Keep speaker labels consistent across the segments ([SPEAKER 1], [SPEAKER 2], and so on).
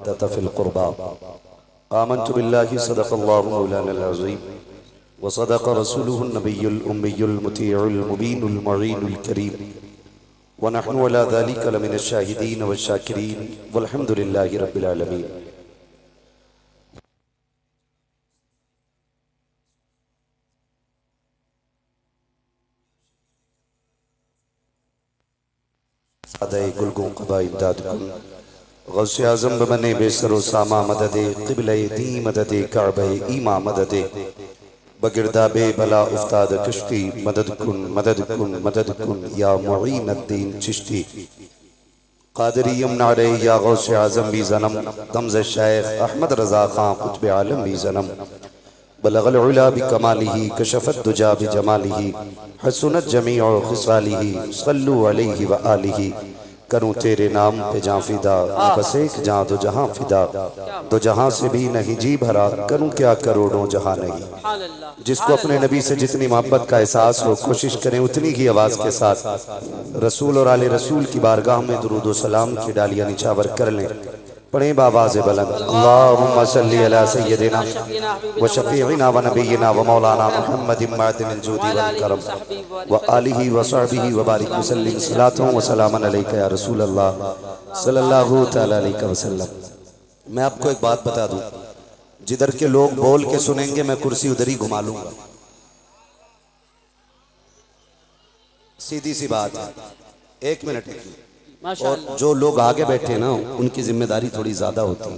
[SPEAKER 1] मवद्दत fill क़ुरबा। आमन्तु बिल्लाहि सदक़ल्लाहु मौलानल अज़ीम व सदक़ रसूलुहुन नबियुल उम्मियुल मुतीउल मुबीनुल मुईनुल करीम व नहनु अला ज़ालिका लमिनश शाहिदीन व शाकिरीन वल्हम्दुलिल्लाहि रब्बिल आलमीन। अदय गुलगों कबा इमदाद कुन गौसे आज़म बने बेसरो सामा मददे क़िबले दी मददे काबे ईमा मददे बगिरदाबे बला उस्ताद कश्ती मदद कुन मदद कुन या मुईन अद्दीन चिश्ती क़ादिरियम नारे या गौसे आज़म भी ज़नम दमज़ शेख अहमद रज़ा खां कुतुब आलम भी ज़नम बलगल उला बिकमालिही कशफत दुजा बिजमालिही हसनत जमीउ खिसालिही सल्लु अलैहि व आलिही। करूँ तेरे नाम पे जां फिदा बस एक जां दो जहां फिदा दो जहां से भी नहीं जी भरा करूँ क्या करोड़ों जहां नहीं। जिसको अपने नबी से जितनी मोहब्बत का एहसास हो कोशिश करें उतनी ही आवाज़ के साथ रसूल और आले रसूल की बारगाह में दुरूद व सलाम की डालियाँ निछावर कर लें। पढ़ें बावाज़े बुलंद अल्लाहुम्मा सल्ली अला सय्यदिना व शफीइना व नबिय्यिना व मौलाना मुहम्मदिन मादिनिल जूदी वल करम व आलिहि व सहबिहि व बारिक वसल्लिम सलातुन व सलामन अलैका या रसूल अल्लाह सल्लल्लाहु तआला अलैहि वसल्लम। मैं आपको एक बात बता दूं, जिधर के लोग बोल के सुनेंगे मैं कुर्सी उधर ही घुमा लूंगा। सीधी सी बात है, एक मिनट। और जो लोग आगे बैठे ना उनकी जिम्मेदारी थोड़ी ज्यादा होती है।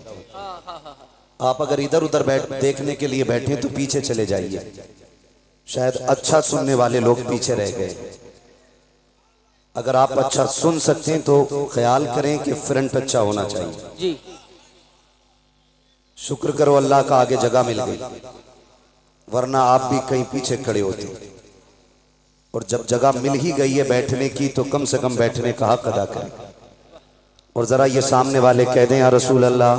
[SPEAKER 1] आप अगर इधर उधर देखने के लिए बैठे तो पीछे चले जाइए। शायद अच्छा सुनने वाले लोग पीछे रह गए। अगर आप अच्छा सुन सकते हैं तो ख्याल करें कि फ्रंट अच्छा होना चाहिए जी। शुक्र करो अल्लाह का आगे जगह मिल गई, वरना आप भी कहीं पीछे खड़े होते। और जब जगह मिल ही गई है बैठने की तो कम से कम बैठने का हक अदा करें। और जरा ये सामने वाले कह दें या रसूल अल्लाह।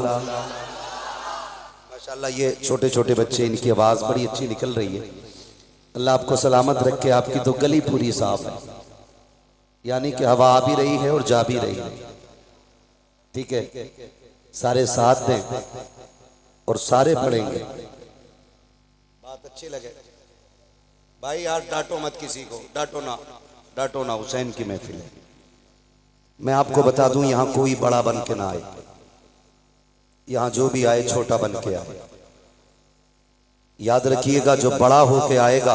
[SPEAKER 1] माशाल्लाह ये छोटे छोटे बच्चे, इनकी आवाज़ बड़ी अच्छी निकल रही है। अल्लाह आपको सलामत रखे। आपकी तो गली पूरी साफ है, यानी कि हवा आ भी रही है और जा भी रही है। ठीक है, सारे साथ दें और सारे पढ़ेंगे। बात अच्छी लगे भाई यार, डांटो मत किसी को, डांटो ना। हुसैन की महफिल है। मैं आपको बता दूं यहां कोई बड़ा बन के ना आए, यहां जो भी आए छोटा बन के आए। याद रखिएगा जो बड़ा होके आएगा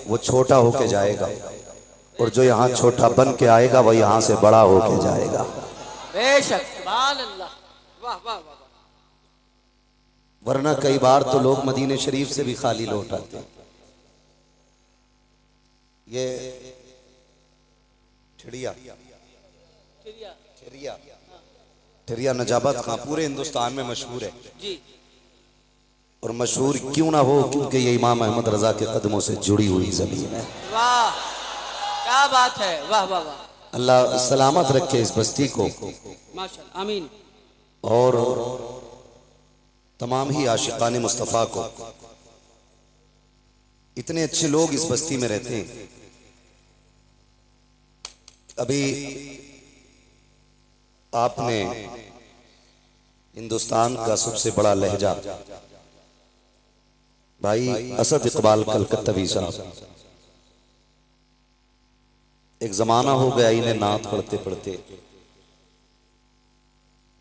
[SPEAKER 1] वो छोटा होके जाएगा, और जो यहां छोटा बन के आएगा वो यहां से बड़ा होके जाएगा।
[SPEAKER 2] बेशक, सुभान अल्लाह, वाह वाह वाह।
[SPEAKER 1] वरना कई बार तो लोग मदीने शरीफ से भी खाली लौट आते हैं। ये ठिरिया नजाबत खां पूरे हिंदुस्तान में मशहूर है जी। और मशहूर क्यों ना हो, क्योंकि ये इमाम अहमद रजा के कदमों से जुड़ी हुई जमीन है।
[SPEAKER 2] वाह क्या बात है, वाह वाह वाह।
[SPEAKER 1] अल्लाह सलामत रखे इस बस्ती को,
[SPEAKER 2] माशाअल्लाह, आमीन।
[SPEAKER 1] और तमाम ही आशिकाने मुस्तफ़ा को। इतने अच्छे लोग इस बस्ती में रहते हैं। अभी आपने हिंदुस्तान का सबसे बड़ा लहजा भाई असद इकबाल कलकत्तवी साहब, एक जमाना हो गया इन्हें नात पढ़ते पढ़ते,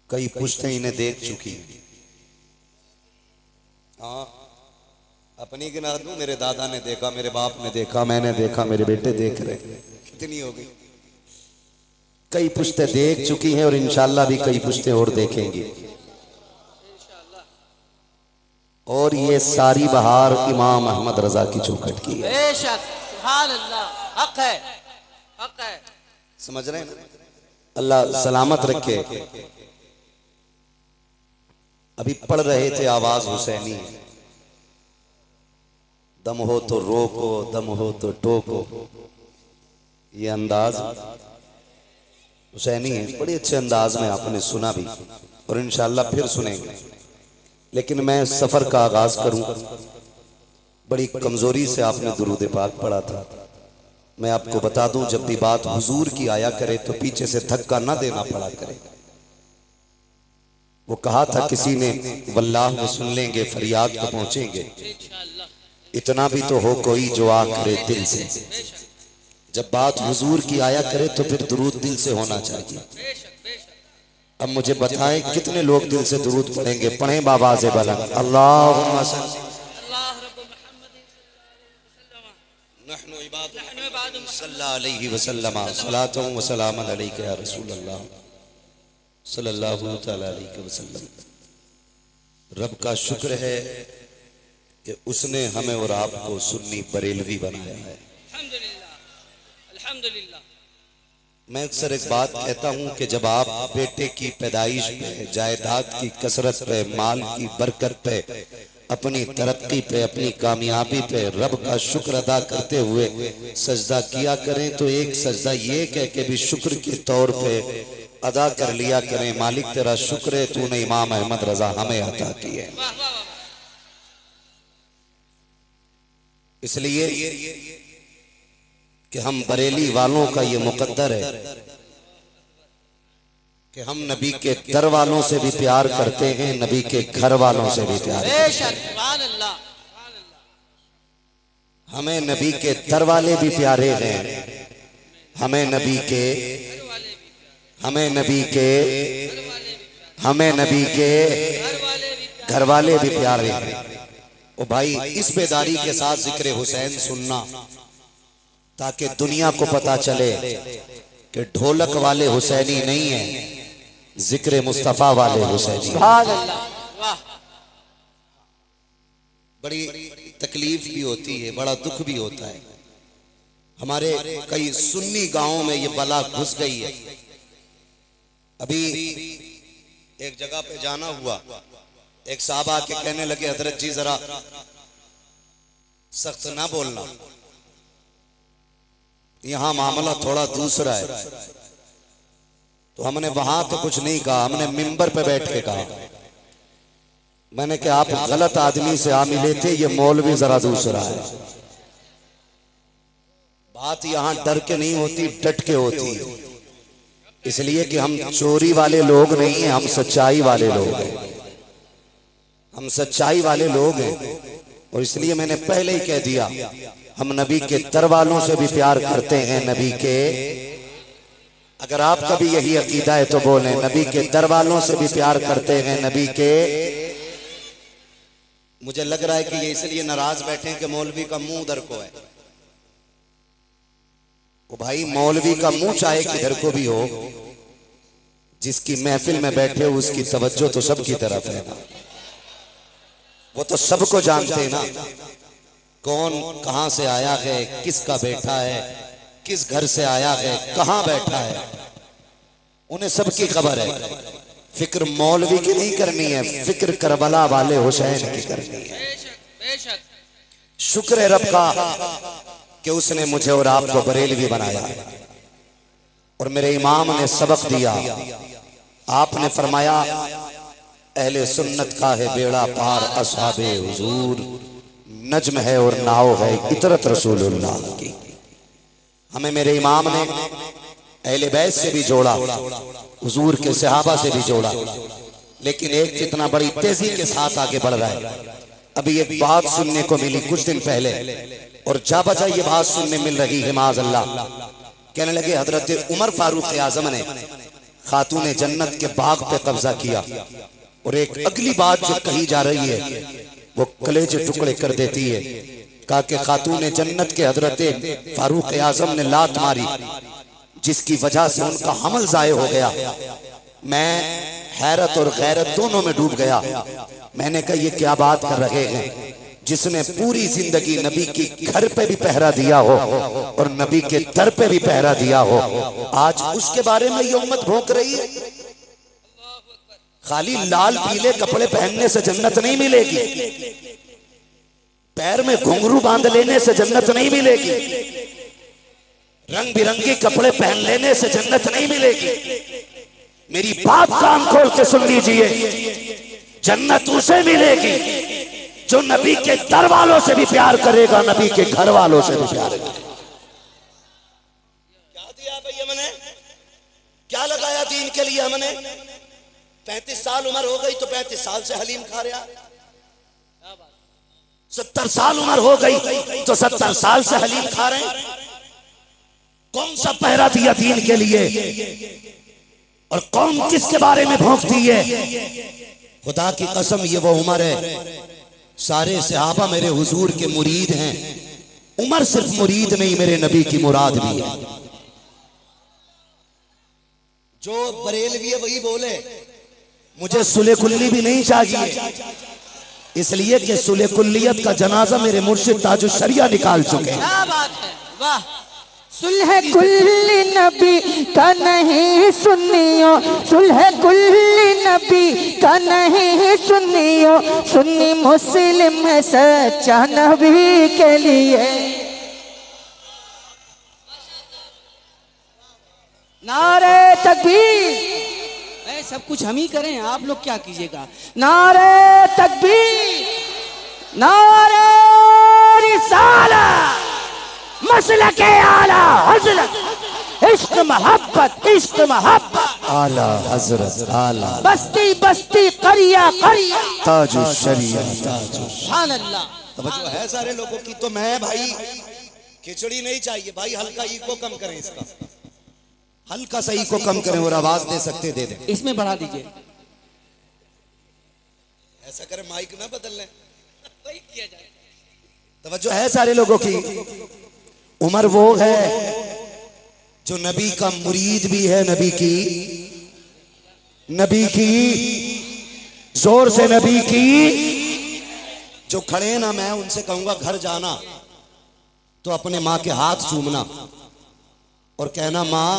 [SPEAKER 1] कई पुश्तें इन्हें देख चुकी। हाँ, अपनी गिना दूं, मेरे दादा ने देखा, मेरे बाप ने देखा, मैंने देखा, मेरे बेटे देख रहे। कितनी हो गई? कई पुश्तें देख चुकी हैं और इंशाअल्लाह भी कई पुश्तें और देखेंगी। और ये सारी बहार इमाम अहमद रजा की चौखट की है।
[SPEAKER 2] बेशक, सुभान अल्लाह, हक है, हक है।
[SPEAKER 1] समझ रहे हैं? अल्लाह सलामत रखे। अभी पढ़ रहे थे आवाज हुसैनी, दम हो तो रोको, दम हो तो टोको। ये अंदाज हुसैनी है, बड़े अच्छे अंदाज में आपने सुना भी और इंशाअल्लाह फिर सुनेंगे। लेकिन मैं सफर का आगाज करूं, बड़ी कमजोरी से आपने दुरूद पाक पढ़ा था। मैं आपको बता दूं, जब भी बात हुजूर की आया करे तो पीछे से धक्का ना देना पड़ा करे। वो कहा था किसी ने, वल्लाह वो सुन लेंगे, फरियाद को पहुंचेंगे, इतना भी तो हो कोई जो आ करे दिल से। जब बात हुजूर की आया करे तो फिर दुरूद दिल से होना चाहिए। अब मुझे बताएं कितने लोग दिल से दुरूद पढ़ेंगे? पढ़ें बावाज़े बुलंद, अल्लाहुम्मा सल्लल्लाहु अलैहि वसल्लम सलातो व सलाम अलैका या रसूल अल्लाह सल्लल्लाहु तआला अलैहि वसल्लम। रब का शुक्र है कि उसने हमें और आपको सुन्नी बरेलवी बनाया है।
[SPEAKER 2] अल्हम्दुलिल्लाह।
[SPEAKER 1] मैं अक्सर एक बात कहता हूँ कि जब आप बेटे की पैदाइश पे, जायदाद की कसरत पे, माल की बरकत पे, अपनी तरक्की पे, अपनी कामयाबी पे रब का शुक्र अदा करते हुए सजदा किया करें तो एक सजदा ये कह के भी शुक्र के तौर पे अदा कर लिया करें, मालिक तेरा शुक्र है तूने इमाम अहमद रजा हमें अता की है। इसलिए कि हम बरेली वालों का ये मुकद्दर है कि हम नबी के दर वालों से भी प्यार करते हैं, नबी के घर वालों से भी प्यार करते हैं। हमें नबी के दर वाले भी प्यारे हैं, हमें नबी के घर वाले भी प्यारे हैं। ओ भाई, इस बेदारी के साथ जिक्र हुसैन सुनना ताकि दुनिया को पता चले कि ढोलक वाले हुसैनी नहीं है, जिक्र मुस्तफा वाले हुसैनी। बड़ी तकलीफ भी होती है, बड़ा दुख भी होता है। हमारे कई सुन्नी गांवों में ये बला घुस गई है। अभी एक जगह पे जाना हुआ, एक साहब आके कहने लगे, हजरत जी जरा सख्त ना बोलना, यहां मामला थोड़ा दूसरा है। तो हमने वहां तो कुछ नहीं कहा, हमने मिंबर पे बैठ के कहा। मैंने कहा आप गलत आदमी से आ मिले थे, ये मौलवी जरा दूसरा है। बात यहां डर के नहीं होती, डट के होती है। इसलिए कि हम चोरी वाले लोग नहीं हैं, हम सच्चाई वाले लोग हैं, हम सच्चाई वाले लोग हैं। और इसलिए मैंने पहले ही कह दिया, हम नबी के दर वालों से भी प्यार करते हैं, नबी के, अगर आपका भी यही अकीदा है तो बोलें, नबी के दर वालों से भी प्यार करते हैं, नबी के। मुझे लग रहा है कि ये इसलिए नाराज बैठे हैं कि मौलवी का मुंह उधर को है। वो भाई, मौलवी का मुंह चाहे किधर को भी हो, जिसकी महफिल में बैठे हो उसकी तवज्जो तो सबकी तरफ है ना, वो तो सबको जानते हैं ना, कौन कहां से आया है, किसका बेटा है, किस घर से आया है, कहां बैठा है, उन्हें सबकी खबर है। फिक्र मौलवी की नहीं करनी है, फिक्र करबला वाले हुसैन की करनी है। शुक्र है रब का कि उसने मुझे और आपको बरेलवी बनाया और मेरे इमाम ने सबक दिया। आपने फरमाया, अहले सुन्नत का है बेड़ा पार, असहाबे हुजूर नज्म है और नाव है इतरत रसूलुल्लाह की। हमें मेरे इमाम ने अहले बैत से भी जोड़ा, हुजूर के सहाबा से भी जोड़ा, लेकिन एक कितना बड़ी तेजी के साथ आगे बढ़ रहा है। अभी एक बात सुनने को मिली कुछ दिन पहले, और जा बजा ये बात सुनने मिल रही है, माज़अल्लाह। कहने लगे हजरत उमर फारूक आज़म ने खातून जन्नत के बाग पे कब्जा किया। और एक अगली बात जो कही जा रही है वो कलेजे टुकड़े कर देती है। कहा कि खातून जन्नत के हजरत फारूक आज़म ने लात मारी, जिसकी वजह से उनका हमल जाये हो गया। मैं हैरत और गैरत दोनों में डूब गया। मैंने कहा ये क्या बात कर रहे हैं, जिसने पूरी जिंदगी नबी की घर पे भी पहरा दिया हो और नबी के दर पे भी पहरा दिया हो, आज उसके बारे में ये उम्मत भौंक रही है। खाली लाल पीले कपड़े पहनने से जन्नत नहीं मिलेगी, पैर में घुंघरू बांध लेने से जन्नत नहीं मिलेगी, रंग बिरंगे कपड़े पहन लेने से जन्नत नहीं मिलेगी। मेरी बात कान खोल के सुन लीजिए, जन्नत उसे मिलेगी जो नबी के दर वालों से भी प्यार करेगा, नबी के घर वालों से भी प्यार करेगा। क्या दिया भाई हमने, क्या लगाया दीन के लिए हमने? 35 साल उम्र हो गई तो 35 साल से हलीम खा रहा। 70 साल उम्र हो गई तो 70 साल से हलीम खा रहे हैं। कौन सा पहरा दिया दीन के लिए और कौन किसके बारे में भौंकती है? खुदा की कसम ये वो उम्र है, सारे सहाबा मेरे हुजूर के मुरीद हैं। उमर सिर्फ मुरीद नहीं, मेरे नबी की मुराद भी है। जो बरेलवी है वही बोले मुझे सुले कुल्ली भी नहीं चाहिए, इसलिए कि सुले कुल्लियत का जनाजा मेरे मुर्शिद ताजुश शरिया निकाल चुके हैं।
[SPEAKER 2] क्या बात है, वाह।
[SPEAKER 3] सुलह कुल्ली नबी का नहीं सुनियो, सुलह कुल्ली नबी का नहीं सुनियो, सुन्नी मुस्लिम है सच्चा नबी के लिए। नारे तकबीर।
[SPEAKER 2] सब कुछ हम ही करें, आप लोग क्या कीजिएगा।
[SPEAKER 3] नारे तकबीर, नारे रिसालत, मसलके आला हजरत, इश्क मोहब्बत, इश्क मोहब्बत,
[SPEAKER 1] आला हजरत, आला
[SPEAKER 3] बस्ती बस्ती, करिया करिया,
[SPEAKER 1] ताजुश शरिया, ताजुश।
[SPEAKER 2] सुभान अल्लाह।
[SPEAKER 1] तवज्जो है सारे लोगों की। तो मैं भाई खिचड़ी नहीं चाहिए भाई, हल्का ईको कम करें, इसका हल्का सा ईको कम करें और आवाज दे सकते दे दें।
[SPEAKER 2] इसमें बढ़ा दीजिए।
[SPEAKER 1] ऐसा करें माइक ना बदल लें।
[SPEAKER 2] वही किया जाए।
[SPEAKER 1] तवज्जो है सारे लोगों की। उमर वो है जो नबी का मुरीद भी है, नबी की जोर से नबी की। जो खड़े ना, मैं उनसे कहूंगा घर जाना तो अपने माँ के हाथ चूमना और कहना माँ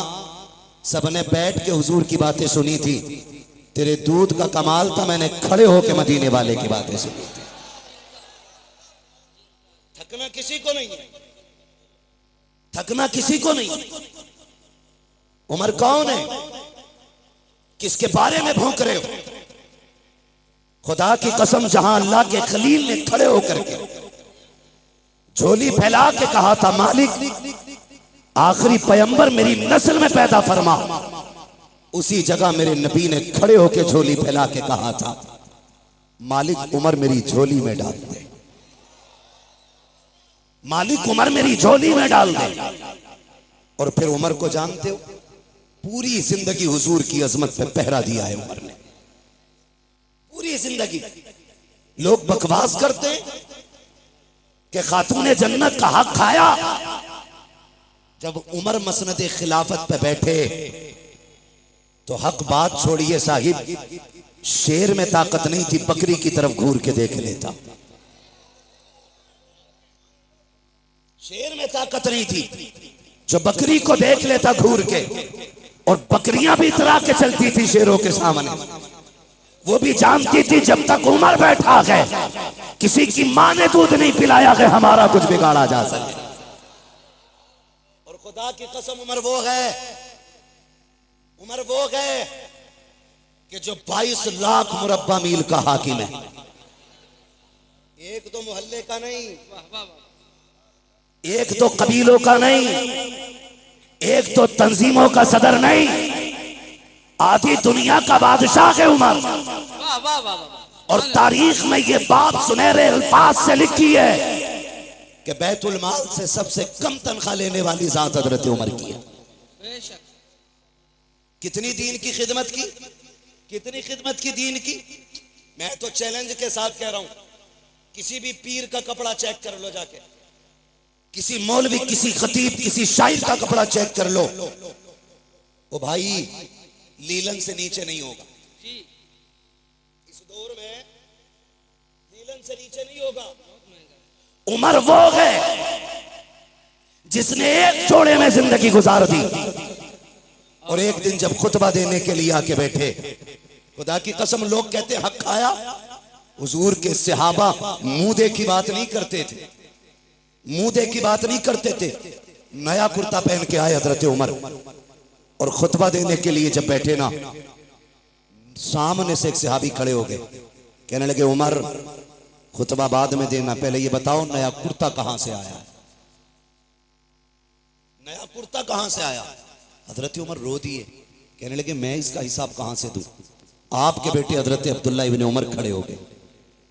[SPEAKER 1] सबने बैठ के हुजूर की बातें सुनी थी, तेरे दूध का कमाल था, मैंने खड़े होके मदीने वाले की बातें सुनी थी। थकना किसी को नहीं है, थकना किसी को नहीं। उमर कौन है, किसके बारे में भौंक रहे हो? खुदा की कसम, जहां अल्लाह के खलील ने खड़े होकर के झोली फैला के कहा था मालिक आखिरी पैगंबर मेरी नस्ल में पैदा फरमा, उसी जगह मेरे नबी ने खड़े होकर झोली फैला के कहा था मालिक उमर मेरी झोली में डाल दे, मालिक उमर मेरी झोली में डाल दे। और फिर उमर को जानते हो, पूरी जिंदगी हुजूर की अजमत पे पहरा दिया है उमर ने, पूरी जिंदगी। लोग बकवास करते कि खातूने जन्नत का हक खाया। जब उमर मसनदे खिलाफत पे बैठे तो हक बात छोड़िए साहिब, शेर में ताकत नहीं थी, बकरी की तरफ घूर के देख लेता। शेर में ताकत नहीं थी जो बकरी को देख लेता घूर के, और बकरियां भी इतरा के चलती थी शेरों के सामने। वो भी जानती थी जब तक उमर बैठा है किसी की मां ने दूध नहीं पिलाया कि हमारा कुछ बिगाड़ा जा सके। और खुदा की कसम उमर वो है कि जो 22 लाख मुरब्बा मील का हाकिम है, एक तो मोहल्ले का नहीं, एक तो कबीलों का नहीं, एक तो तंजीमों का सदर नहीं, आधी दुनिया का बादशाह है उमर।
[SPEAKER 2] वाह वाह वाह।
[SPEAKER 1] और तारीख में ये बात सुनहरे अल्फाज से लिखी है कि बैतुल माल से सबसे कम तनख्वाह लेने वाली जात हजरत उमर की है।
[SPEAKER 2] बेशक।
[SPEAKER 1] कितनी दीन की खिदमत की, कितनी खिदमत की दीन की। मैं तो चैलेंज के साथ कह रहा हूं, किसी भी पीर का कपड़ा चेक कर लो जाके, किसी मौलवी, किसी खतीब, किसी शायर का कपड़ा चेक कर लो, वो भाई लीलन से नीचे नहीं होगा। इस दौर में लीलन से नीचे नहीं होगा। उमर वो है जिसने एक जोड़े में जिंदगी गुजार दी, और एक दिन जब खुतबा देने के लिए आके बैठे, खुदा की कसम लोग कहते हक खाया। हुजूर के सहाबा मुंह की बात नहीं करते थे, मुंह की बात नहीं करते थे। नया कुर्ता पहन के आए हजरत उमर, और खुतबा देने के लिए जब बैठे ना, सामने से एक सहाबी खड़े हो गए, कहने लगे उमर खुतबा बाद में देना, पहले ये बताओ नया कुर्ता कहां से आया, नया कुर्ता कहां से आया। हजरत उमर रो दिए, कहने लगे मैं इसका हिसाब कहां से दूं, आपके बेटे हजरत अब्दुल्ला इब्ने उमर खड़े हो गए,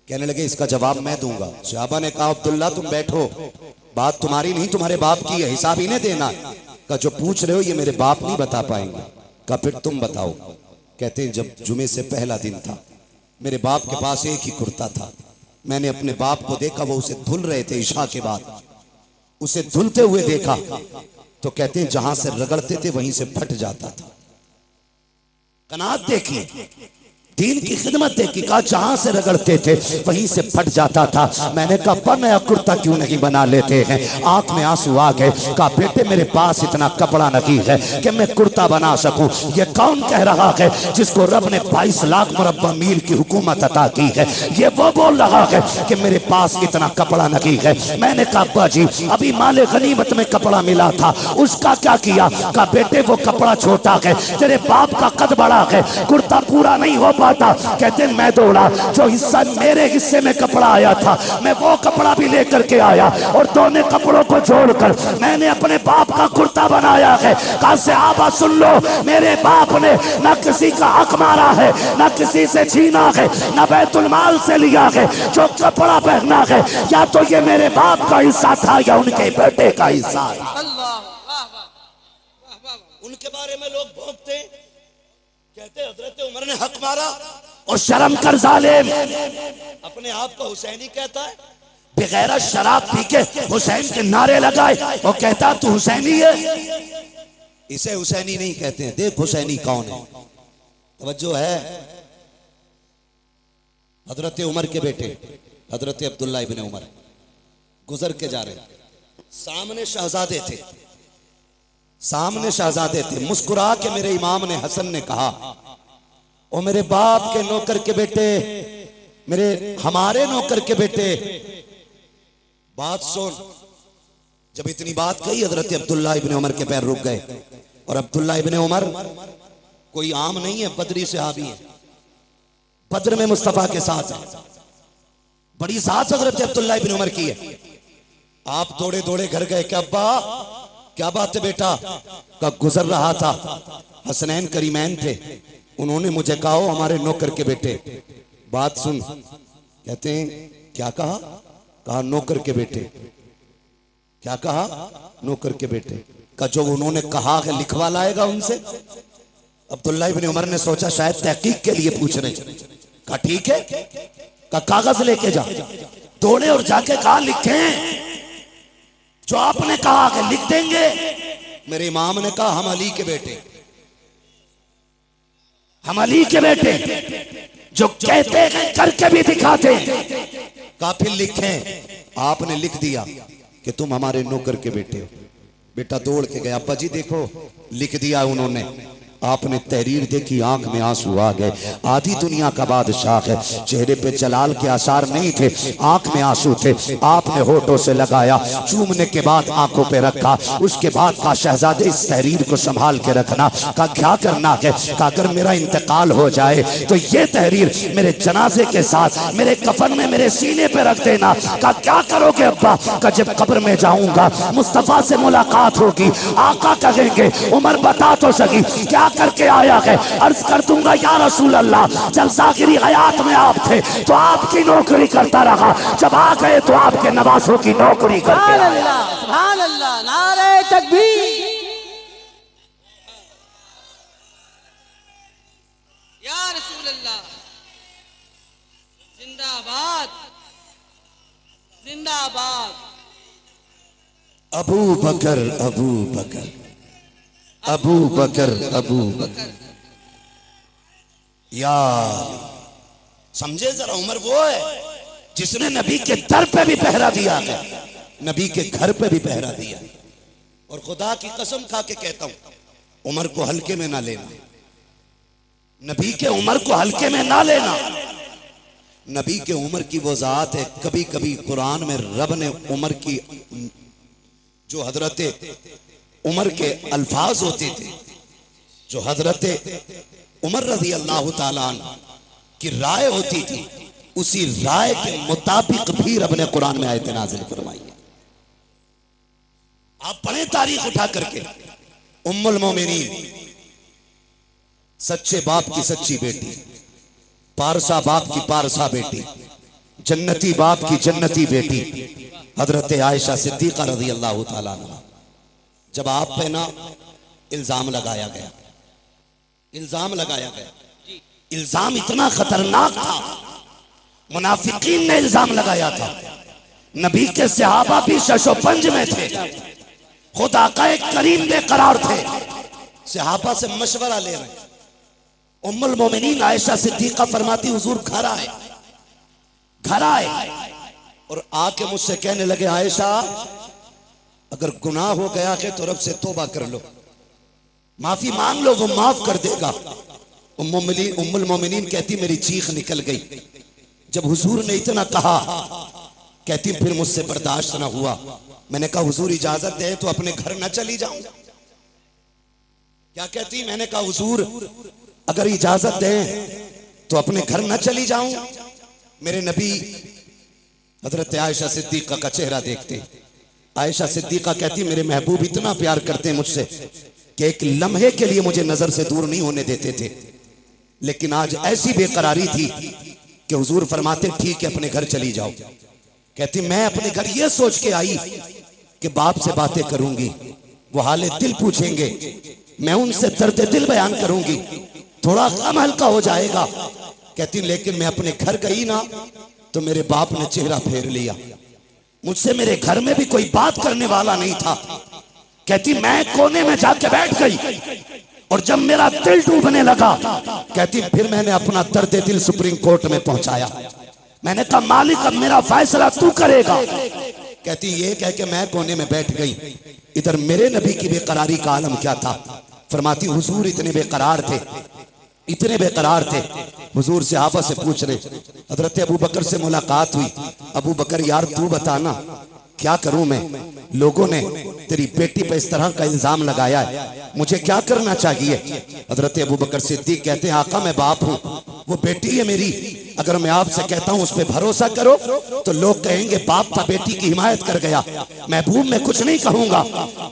[SPEAKER 1] कहने लगे इसका जवाब मैं दूंगा। सहाबा ने कहा अब्दुल्ला तुम बैठो, बात तुम्हारी नहीं तुम्हारे बाप की है, हिसाब इन्हें देना है। कहा जो पूछ रहे हो ये मेरे बाप नहीं बता पाएंगे। कहा फिर तुम बताओ। कहते हैं जब जुमे से पहला दिन था, मेरे बाप के पास एक ही कुर्ता था, मैंने अपने बाप को देखा, वो उसे धुल रहे थे इशा के बाद, उसे धुलते हुए देखा तो कहते हैं जहां से रगड़ते थे वहीं से फट जाता था। कनात देखी, दीन की खिदमत देखी, कहा जहां से रगड़ते थे वहीं से फट जाता था। मैंने कहा पर नया कुर्ता क्यों नहीं बना लेते हैं? आंख में आंसू आ गए। कहा बेटे मेरे पास इतना कपड़ा नहीं है कि मैं कुर्ता बना सकूं। ये कौन कह रहा है जिसको रब ने 22 लाख मुरब्बा मील की हुकूमत अता की है? ये वो बोल रहा है कि मेरे पास इतना कपड़ा नहीं है। मैंने कहा अब्बा जी अभी माले गनीमत में कपड़ा मिला था, उसका क्या किया? कहा बेटे वो कपड़ा छोटा है, तेरे बाप का कद बड़ा है, कुर्ता पूरा नहीं हो पाता। कहते मैं दौड़ा, जो हिस्सा मेरे हिस्से में कपड़ा आया था मैं वो कपड़ा भी लेकर के आया और दोनों कपड़ों को जोड़कर मैंने अपने बाप का कुर्ता बनाया है। कहा सहाबा सुन लो, मेरे बाप ने ना किसी का हक मारा है, ना किसी से छीना है, ना बैतुल माल से लिया है। जो कपड़ा पहना है या तो ये मेरे बाप का हिस्सा था या उनके बेटे का हिस्सा। उनके बारे में लोग भोंकते, कहते हजरत उमर ने हक मारा और शर्म कर जालिम, अपने आप को हुसैनी कहता है, बगैर शराब पी के हुसैन के नारे लगाए और कहता तू हुसैनी है। इसे हुसैनी नहीं कहते हैं, देख हुसैनी कौन है। तवज्जो है, हजरत उमर के बेटे हजरत अब्दुल्ला इब्ने उमर गुजर के जा रहे, सामने शहजादे थे, सामने शहजादे थे। मुस्कुरा के मेरे इमाम ने हसन ने कहा ओ मेरे बाप के नौकर के बेटे, मेरे हमारे नौकर के बेटे बात सुन। जब इतनी बात कही हजरत अब्दुल्ला इब्ने उमर के पैर रुक गए। और अब्दुल्ला इब्ने उमर कोई आम नहीं है, बदरी सहाबी है, बद्र में मुस्तफा के साथ है, बड़ी साथ हजरत अब्दुल्ला इब्ने उमर की है। आप दौड़े दौड़े घर गए कि अब्बा क्या बात है बेटा? का गुजर रहा था, हसनैन करीमैन थे, उन्होंने मुझे कहा हमारे नौकर के बेटे, बात सुन। कहते हैं क्या कहा? कहा नौकर के बेटे। क्या कहा? नौकर के बेटे का जो उन्होंने कहा है लिखवा लाएगा उनसे। अब्दुल्ला इब्ने उमर ने सोचा शायद तहकीक के लिए पूछ रहे, कहा ठीक है, का कागज लेके जा। दौड़े और जाके कहा लिखें, जो आपने कहा कि लिख देंगे। मेरे इमाम ने कहा हम अली के बेटे, हम अली के बेटे, जो कहते हैं करके भी दिखाते हैं। कहा फिर लिखें। आपने लिख दिया कि तुम हमारे नौकर के बेटे हो। बेटा दौड़ के गया, अब्बा जी देखो लिख दिया उन्होंने। आपने तहरीर देखी, आंख में आंसू आ गए। आधी दुनिया का बादशाह है, चेहरे पे जलाल के आसार नहीं थे, आंख में आंसू थे। आपने होठों से लगाया, चूमने के बाद आंखों पे रखा। उसके बाद कहा शहजादे इस तहरीर को संभाल के रखना। कहा क्या करना है? कहा अगर मेरा इंतकाल हो जाए तो ये तहरीर मेरे जनाजे के साथ मेरे कफन में मेरे सीने पे रख देना। कहा क्या करोगे अब्बा? कहा जब कब्र में जाऊंगा मुस्तफा से मुलाकात होगी, आका कहेंगे उमर बता तो सकी क्या करके आया है? अर्ज कर दूंगा या रसूल अल्लाह, जब ज़ाहिरी हयात में आप थे तो आपकी नौकरी करता रहा, जब आ गए तो आपके नवासों की नौकरी करते रहा।
[SPEAKER 3] सुभान अल्लाह, नारे तकबीर।
[SPEAKER 2] या रसूल अल्लाह, जिंदाबाद जिंदाबाद।
[SPEAKER 1] अबू बकर अबू बकर अबू बकर अबू बकर। यार समझे जरा, उमर वो है जिसने नबी के दर पे भी पहरा दिया है, नबी के घर पे भी पहरा दिया। और खुदा की कसम खा के कहता हूं उमर को हल्के में ना लेना, नबी के उमर को हल्के में ना लेना। नबी के उमर की वो जात है, कभी कभी कुरान में रब ने उमर की जो हजरत उमर के अल्फाज होते थे, जो हजरत उमर रज़ी अल्लाह ताला अन्हु की राय होती थी, उसी राय के मुताबिक भी रब ने कुरान में आयत नाज़िल फरमाई है। आप पढ़े तारीख उठा करके, उम्मुल मोमिनीन, सच्चे बाप की सच्ची बेटी, पारसा बाप की पारसा बेटी, जन्नती बाप की जन्नती बेटी हजरत आयशा सिद्दीका रज़ी अल्लाह ताला अन्हा। जब आप पे ना इल्जाम लगाया गया, इल्जाम लगाया गया, इल्जाम इतना खतरनाक था, मुनाफिकीन ने इल्जाम लगाया था। नबी के सहाबा भी शशोपंज में थे, खुदा का एक करीम बेकरार थे, सहाबा से मशवरा ले रहे। उम्मुल मोमिनीन आयशा सिद्दीका फरमाती हुजूर घर आए, घर आए और आके मुझसे कहने लगे आयशा अगर गुनाह हो गया है तो रब से तौबा कर लो, माफी मांग लो, वो माफ कर देगा। उम्मुल मोमिनीन कहती मेरी चीख निकल गई जब हुजूर ने इतना कहा। कहती फिर मुझसे बर्दाश्त ना हुआ, मैंने कहा हुजूर इजाजत दे तो अपने घर न चली जाऊं। क्या कहती? मैंने कहा हुजूर अगर इजाजत दे तो अपने घर न चली जाऊं। मेरे नबी हजरत आयशा सिद्दीका का चेहरा देखते, आयशा सिद्दीका कहती मेरे महबूब इतना प्यार करते मुझसे कि एक लम्हे के लिए मुझे नजर से दूर नहीं होने देते थे, लेकिन आज ऐसी बेकरारी थी कि हुजूर फरमाते ठीक है अपने घर चली जाओ। कहती मैं अपने घर ये सोच के आई कि बाप से बातें करूंगी, वो हाले दिल पूछेंगे, मैं उनसे दर्द दिल बयान करूंगी, थोड़ा गम हल्का हो जाएगा। कहती लेकिन मैं अपने घर गई ना तो मेरे बाप ने चेहरा फेर लिया, मुझसे मेरे घर में भी कोई बात करने वाला नहीं था। कहती मैं कोने में जाके बैठ गई और जब मेरा दिल डूबने लगा, कहती फिर मैंने अपना दर्द दिल सुप्रीम कोर्ट में पहुंचाया। मैंने कहा मालिक अब मेरा फैसला तू करेगा। कहती ये कह के मैं कोने में बैठ गई। इधर मेरे नबी की बेकरारी का आलम क्या था। फरमाती हुजूर इतने बेकरार थे, इतने बेकरार थे, हुजूर सहाबा से पूछ रहे। हजरत अबू बकर से मुलाकात हुई, अबू बकर यार तू बताना क्या करूं मैं, लोगों ने तेरी बेटी पे इस तरह का इल्जाम लगाया है, मुझे क्या करना चाहिए। हजरत अबू बकर सिद्दीक कहते हैं आका मैं बाप हूं, वो बेटी है मेरी, अगर मैं आपसे कहता हूं उस पर भरोसा करो तो लोग कहेंगे बाप का बेटी की हिमायत कर गया, महबूब मैं कुछ नहीं कहूंगा।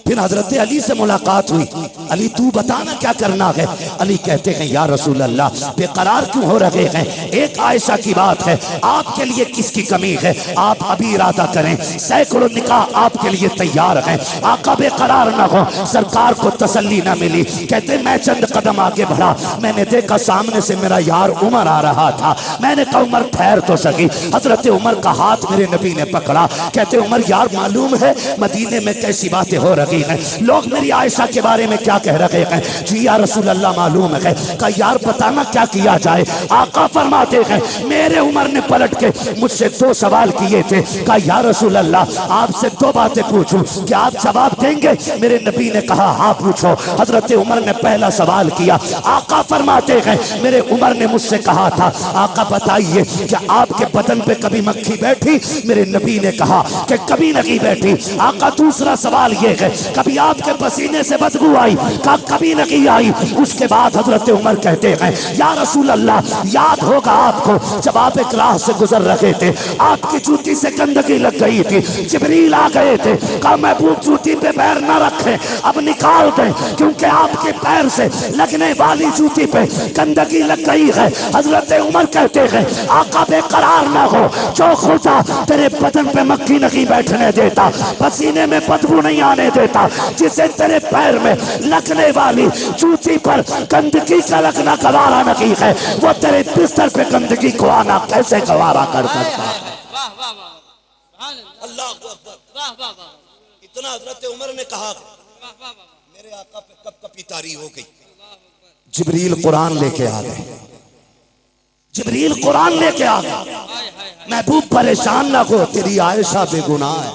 [SPEAKER 1] फिर हजरत अली से मुलाकात हुई, अली तू बताना क्या करना है। अली कहते हैं या रसूल अल्लाह बेकरार क्यों हो रहे हैं, एक आयशा की बात है, आपके लिए किसकी कमी है, आप अभी इरादा करें, सैकड़ों निकाह आपके लिए तैयार हैं, आका बेकरार ना हो। सरकार को तसल्ली ना मिली, कहते मैं चंद कदम आगे बढ़ा, मैंने देखा सामने से मेरा यार उमर आ रहा था, मैंने कहा उमर ठहर तो सकी। हजरत उमर का हाथ मेरे नबी ने पकड़ा, कहते उमर यार मालूम है मदीने में कैसी बातें हो रही हैं, लोग मेरी आयशा के बारे में क्या कह रहे हैं। जी या रसूल अल्लाह मालूम है। कहा यार बताना क्या किया जाए। आका फरमाते हैं मेरे उमर ने पलट के मुझसे दो सवाल किए थे। कहा या रसूल अल्लाह आपसे दो बातें पूछूं, क्या आप जवाब देंगे। मेरे नबी ने कहा हाँ पूछो। हजरत उमर ने पहला सवाल किया। आका फरमाते हैं मेरे उमर ने मुझसे कहा था आका बताइए क्या आपके बदन पे कभी मक्खी बैठी। मेरे नबी ने कहा कि कभी नहीं बैठी। आका दूसरा सवाल ये है कभी आपके पसीने से बदबू आई। कहा कभी नहीं आई। उसके बाद हजरत उमर कहते हैं या रसूल अल्लाह याद होगा आपको जब आप एक राह से गुजर रहे थे, आपकी जूती से गंदगी लग गई थी, जिब्रील आ गए थे, कहा महबूब जूती पे पैर न रखें, अब निकाल दें क्योंकि आपके पैर से लगने वाली जूती पे गंदगी लग गई है। हजरत उमर कहते हैं आका बेकरार ना हो, जो खुदा तेरे बदन पे मक्खी नहीं बैठने देता, पसीने में बदबू नहीं आने देता, जिसे तेरे पैर में लगने वाली जूती पर गंदगी का लगना गवारा नहीं है, वो तेरे बिस्तर पे गंदगी को आना कैसे गवारा कर सकता है।
[SPEAKER 2] वाह वाह वाह
[SPEAKER 1] अल्लाह अकबर।
[SPEAKER 2] वाह वाह वाह
[SPEAKER 1] इतना हजरत उमर ने कहा
[SPEAKER 2] वाह वाह वाह
[SPEAKER 1] मेरे आका पे कब कपी तारी हो गई। जिब्रील कुरान लेके आ गए, जिब्रील कुरान लेके आ गए। महबूब परेशान ना हो, तेरी आयशा बेगुनाह है,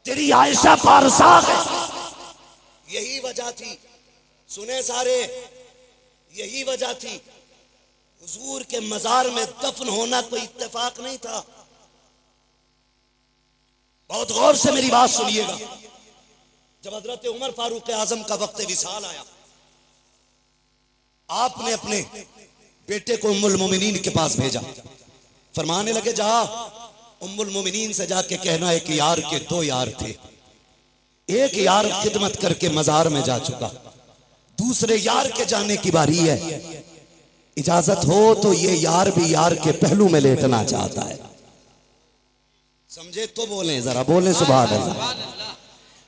[SPEAKER 1] तेरी आयशा पारसा है। यही वजह थी, सुने सारे, यही वजह थी हुजूर के मजार में दफन होना कोई इत्तेफाक नहीं था। बहुत गौर से मेरी बात सुनिएगा। जब हजरत उमर फारूक आजम का वक्त विसाल आया, आपने अपने बेटे को उम्मुल मोमिनीन के पास भेजा, फरमाने लगे जा उम्मुल मोमिनीन से जाके कहना है कि यार के दो यार थे, एक यार खिदमत करके मजार में जा चुका, दूसरे यार के जाने की बारी है। इजाजत हो तो ये यार भी यार के पहलू में लेटना चाहता है। समझे तो बोलें, जरा बोलें सुभान अल्लाह।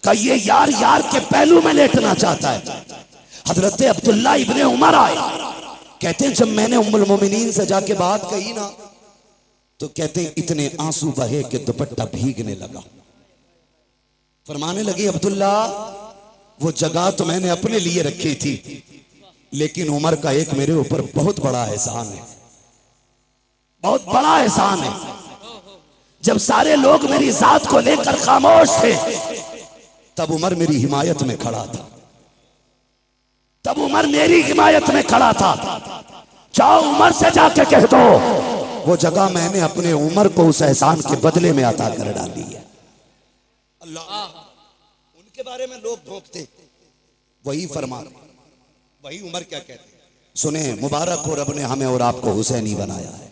[SPEAKER 1] का ये यार यार के पहलू में लेटना चाहता है। हजरत अब्दुल्ला इब्ने उमर आए, कहते हैं जब मैंने उम्मुल मोमिनीन से जाके बात कही ना, तो कहते हैं इतने आंसू बहे कि दुपट्टा भीगने लगा। फरमाने लगी अब्दुल्ला वो जगह तो मैंने अपने लिए रखी थी, लेकिन उमर का एक मेरे ऊपर बहुत बड़ा एहसान है, बहुत बड़ा एहसान है। जब सारे लोग मेरी जात को लेकर खामोश थे, तब उमर मेरी हिमायत में खड़ा था, तब उमर मेरी हिमायत में खड़ा था। जाओ उमर से जाके कह दो वो जगह मैंने अपने उमर को उस एहसान के बदले में अता कर डाली है। अल्लाह, उनके बारे में लोग भोंकते, वही फरमा, वही उमर क्या कहते। सुने, मुबारक हो, रब ने हमें और आपको हुसैनी बनाया है।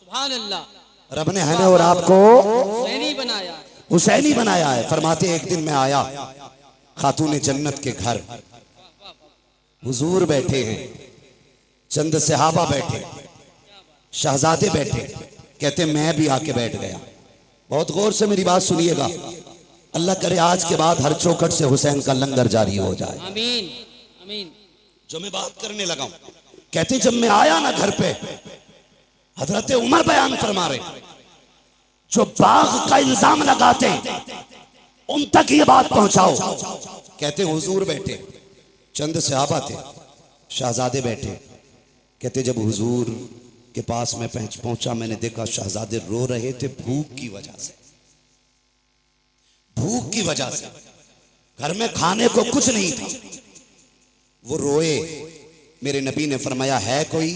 [SPEAKER 2] सुभान अल्लाह,
[SPEAKER 1] रब ने हमें और आपको
[SPEAKER 2] हुसैनी बनाया,
[SPEAKER 1] हुसैनी बनाया है। फरमाते एक दिन मैं आया खातून जन्नत के घर, हुजूर बैठे हैं, चंद सहाबा बैठे, शहजादे बैठे। कहते मैं भी आके बैठ गया। बहुत गौर से मेरी बात सुनिएगा, अल्लाह करे आज के बाद हर चौखट से हुसैन का लंगर जारी हो जाए।
[SPEAKER 2] आमीन आमीन।
[SPEAKER 1] जो मैं बात करने लगा हूं, कहते जब मैं आया ना घर पे, हजरत उमर बयान फरमा रहे, जो बाग का इल्जाम लगाते उन तक ये बात पहुंचाओ। कहते हुजूर बैठे, चंद सहाबा थे, शहजादे बैठे। कहते जब हुजूर के पास में पहुंचा, मैंने देखा शहजादे रो रहे थे भूख की वजह से, भूख की वजह से। घर में खाने को कुछ नहीं था, वो रोए। मेरे नबी ने फरमाया है कोई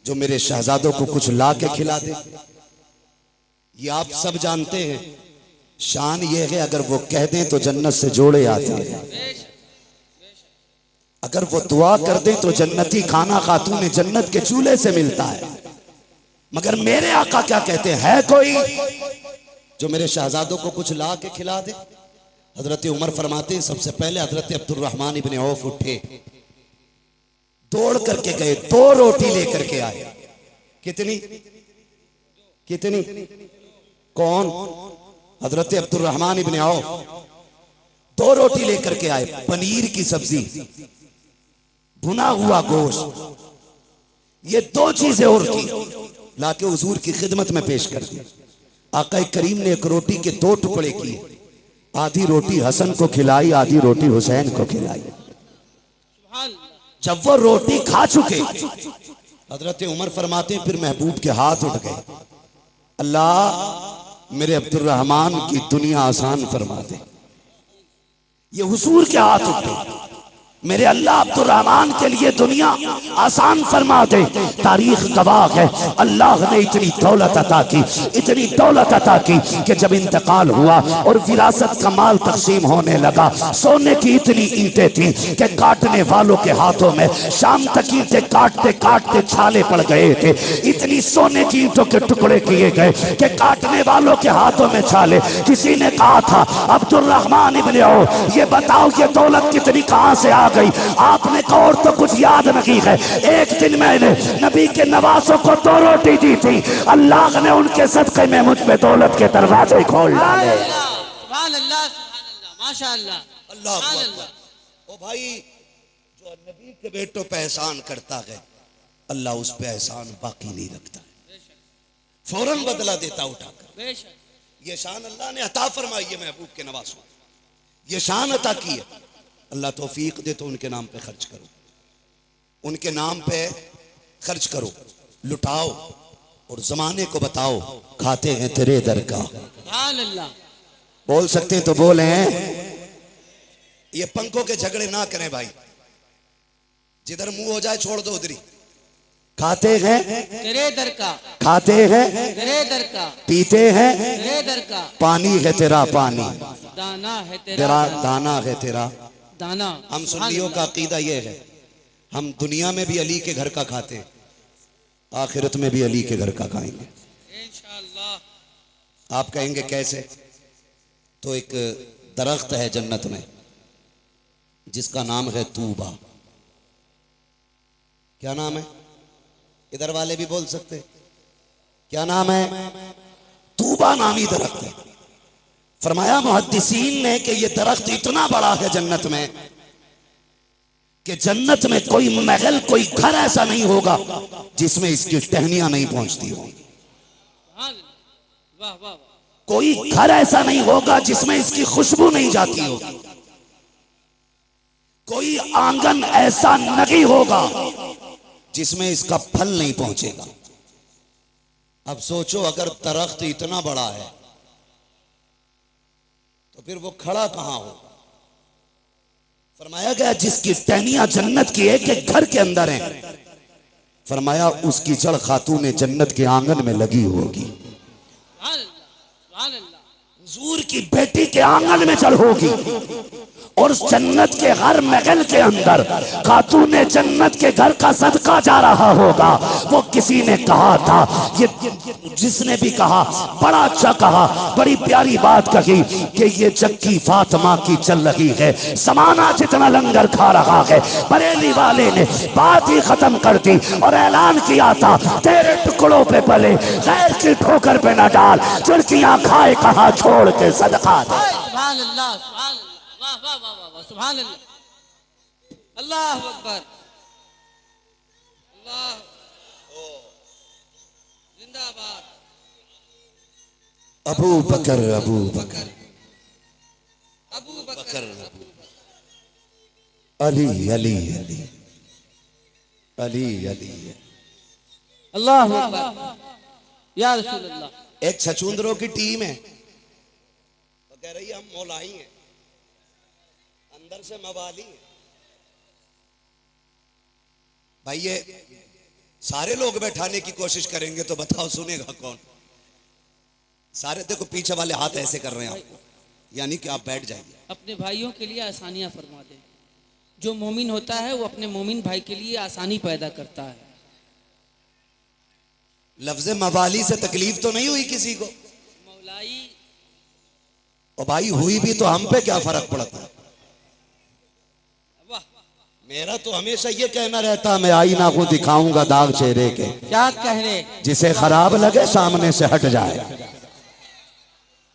[SPEAKER 1] जो मेरे शहजादों को कुछ ला के खिला दे। ये आप सब जानते हैं, शान ये है अगर वो कह दें तो जन्नत से जोड़े आते हैं, अगर वो दुआ कर दें तो जन्नती खाना खातून जन्नत के चूल्हे से मिलता है। मगर मेरे आका क्या कहते हैं, है कोई जो मेरे शहजादों को कुछ ला के खिला दे। हजरत उमर फरमाते हैं सबसे पहले हजरत अब्दुर्रहमान इब्ने औफ उठे, दौड़ करके गए, 2 रोटी लेकर के आए। कितनी कितनी? कौन? हजरत अब्दुर्रहमान इब्ने औफ 2 रोटी लेकर के आए, पनीर की सब्जी, भुना हुआ गोश्त, ये 2 चीजें और की, लाके हुजूर की खिदमत में पेश कर दी। आका करीम ने एक रोटी के 2 टुकड़े किए, आधी रोटी हसन को खिलाई, आधी रोटी हुसैन को खिलाई। जब वो रोटी खा चुके, हजरत उमर फरमाते फिर महबूब के हाथ उठ गए, अल्लाह मेरे अब्दुर्रहमान की दुनिया आसान फरमा दे। ये हुजूर के हाथ उठे, मेरे अल्लाह अब्दुर्रहमान के लिए दुनिया आसान फरमा दे। तारीख गवाह है, अल्लाह ने इतनी दौलत अता की, इतनी दौलत अता की कि जब इंतकाल हुआ और विरासत का माल तकसीम होने लगा, सोने की इतनी ईंटें थी कि काटने वालों के हाथों में शाम तक ईंटें काटते काटते छाले पड़ गए थे। इतनी सोने की ईंटों के टुकड़े किए गए कि काटने वालों के हाथों में छाले। किसी ने कहा था अब्दुर्रहमान इब्ने औफ, ये बताओ ये दौलत कितनी कहां से आ गई? आपने कहा और तो कुछ याद नहीं है, एक दिन मैंने नबी के नवासों को 2 रोटी दी थी, अल्लाह ने उनके सदक़े में मुझ पे दौलत के दरवाजे खोल डाले।
[SPEAKER 2] सुभान अल्लाह, माशाअल्लाह,
[SPEAKER 1] अल्लाह। ओ भाई, जो नबी के बेटों पे एहसान करता है, अल्लाह उस पे एहसान बाकी नहीं रखता, फौरन बदला देता उठाकर। ये शान अल्लाह ने अता फरमाई है महबूब के नवासों, ये शान अता की है। अल्लाह तौफीक दे तो उनके नाम पे खर्च करो, उनके नाम पे खर्च करो, लुटाओ और जमाने को बताओ खाते हैं तेरे दर का।
[SPEAKER 2] सुभान अल्लाह।
[SPEAKER 1] बोल सकते हैं तो बोले। ये पंखों के झगड़े ना करें भाई, जिधर मुंह हो जाए छोड़ दो उधरी। खाते हैं
[SPEAKER 2] तेरे दर का,
[SPEAKER 1] खाते हैं
[SPEAKER 2] तेरे दर का,
[SPEAKER 1] पीते हैं
[SPEAKER 2] तेरे दर का,
[SPEAKER 1] पानी है तेरा पानी,
[SPEAKER 2] दाना है
[SPEAKER 1] तेरा दाना है तेरा
[SPEAKER 2] दाना।
[SPEAKER 1] हम सुन्नियों का अकीदा ये है, हम दुनिया में भी अली के घर का खाते हैं, आखिरत में भी अली के घर का खाएंगे इंशाअल्लाह। आप कहेंगे कैसे? तो एक दरख्त है जन्नत में जिसका नाम है तूबा। क्या नाम है? इधर वाले भी बोल सकते। क्या नाम है? तूबा नामी दरख्त है। फरमाया मुहद्दिसीन ने कि ये दरख्त इतना बड़ा है जन्नत में कि जन्नत में कोई महल, कोई घर ऐसा नहीं होगा जिसमें इसकी टहनियां नहीं पहुंचती हो।
[SPEAKER 2] वाह वाह।
[SPEAKER 1] कोई घर ऐसा नहीं होगा जिसमें इसकी खुशबू नहीं जाती होगी। कोई आंगन ऐसा नहीं होगा जिसमें इसका फल नहीं पहुंचेगा। अब सोचो, अगर दरख्त इतना बड़ा है तो फिर वो खड़ा कहां हो? फरमाया गया जिसकी टहनियां जन्नत की एक एक घर के अंदर हैं, फरमाया उसकी जड़ खातून जन्नत के आंगन में लगी होगी। हुजूर की बेटी के आंगन में जड़ होगी और जन्नत के हर महल के अंदर खातून जन्नत के घर का सदका जा रहा होगा। वो किसी ने कहा था, ये जिसने भी कहा बड़ा अच्छा कहा, बड़ी प्यारी बात कही कि ये जक्की फातिमा की चल रही है, समाना जितना लंगर खा रहा है। बरेली वाले ने बात ही खत्म कर दी और ऐलान किया था, तेरे टुकड़ों पे पले गैर की ठोकर पे न डाल, चुड़कियां खाए कहा छोड़ के सदका दे।
[SPEAKER 2] सुभान अल्लाह, सुभान अल्लाह, वाह वाह वाह वाह, सुभान अल्लाह, अल्लाह अकबर, अल्लाह जिंदाबाद।
[SPEAKER 1] अबू बकर, अबू बकर,
[SPEAKER 2] अबू बकर,
[SPEAKER 1] अली अली अली अली अली।
[SPEAKER 2] अल्लाह अकबर, या रसूल अल्लाह।
[SPEAKER 1] एक छछूंदरों की टीम है तो कह रही है हम मौलाई हैं, अंदर से मवाली हैं। भाई ये सारे लोग बैठाने की कोशिश करेंगे तो बताओ सुनेगा कौन? सारे देखो पीछे वाले हाथ ऐसे कर रहे हैं आपको, यानी कि आप बैठ जाइए।
[SPEAKER 2] अपने भाइयों के लिए आसानियां फरमा दे। जो मोमिन होता है वो अपने मोमिन भाई के लिए आसानी पैदा करता है।
[SPEAKER 1] लफ्ज़ मवाली से तकलीफ तो नहीं हुई किसी को?
[SPEAKER 2] मौलाई
[SPEAKER 1] और भाई हुई भी तो हम पे क्या फर्क पड़ता है?
[SPEAKER 2] वाह,
[SPEAKER 1] मेरा तो हमेशा ये कहना रहता, मैं आईना को दिखाऊंगा दाग चेहरे के,
[SPEAKER 2] क्या कहने,
[SPEAKER 1] जिसे खराब लगे सामने से हट जाए।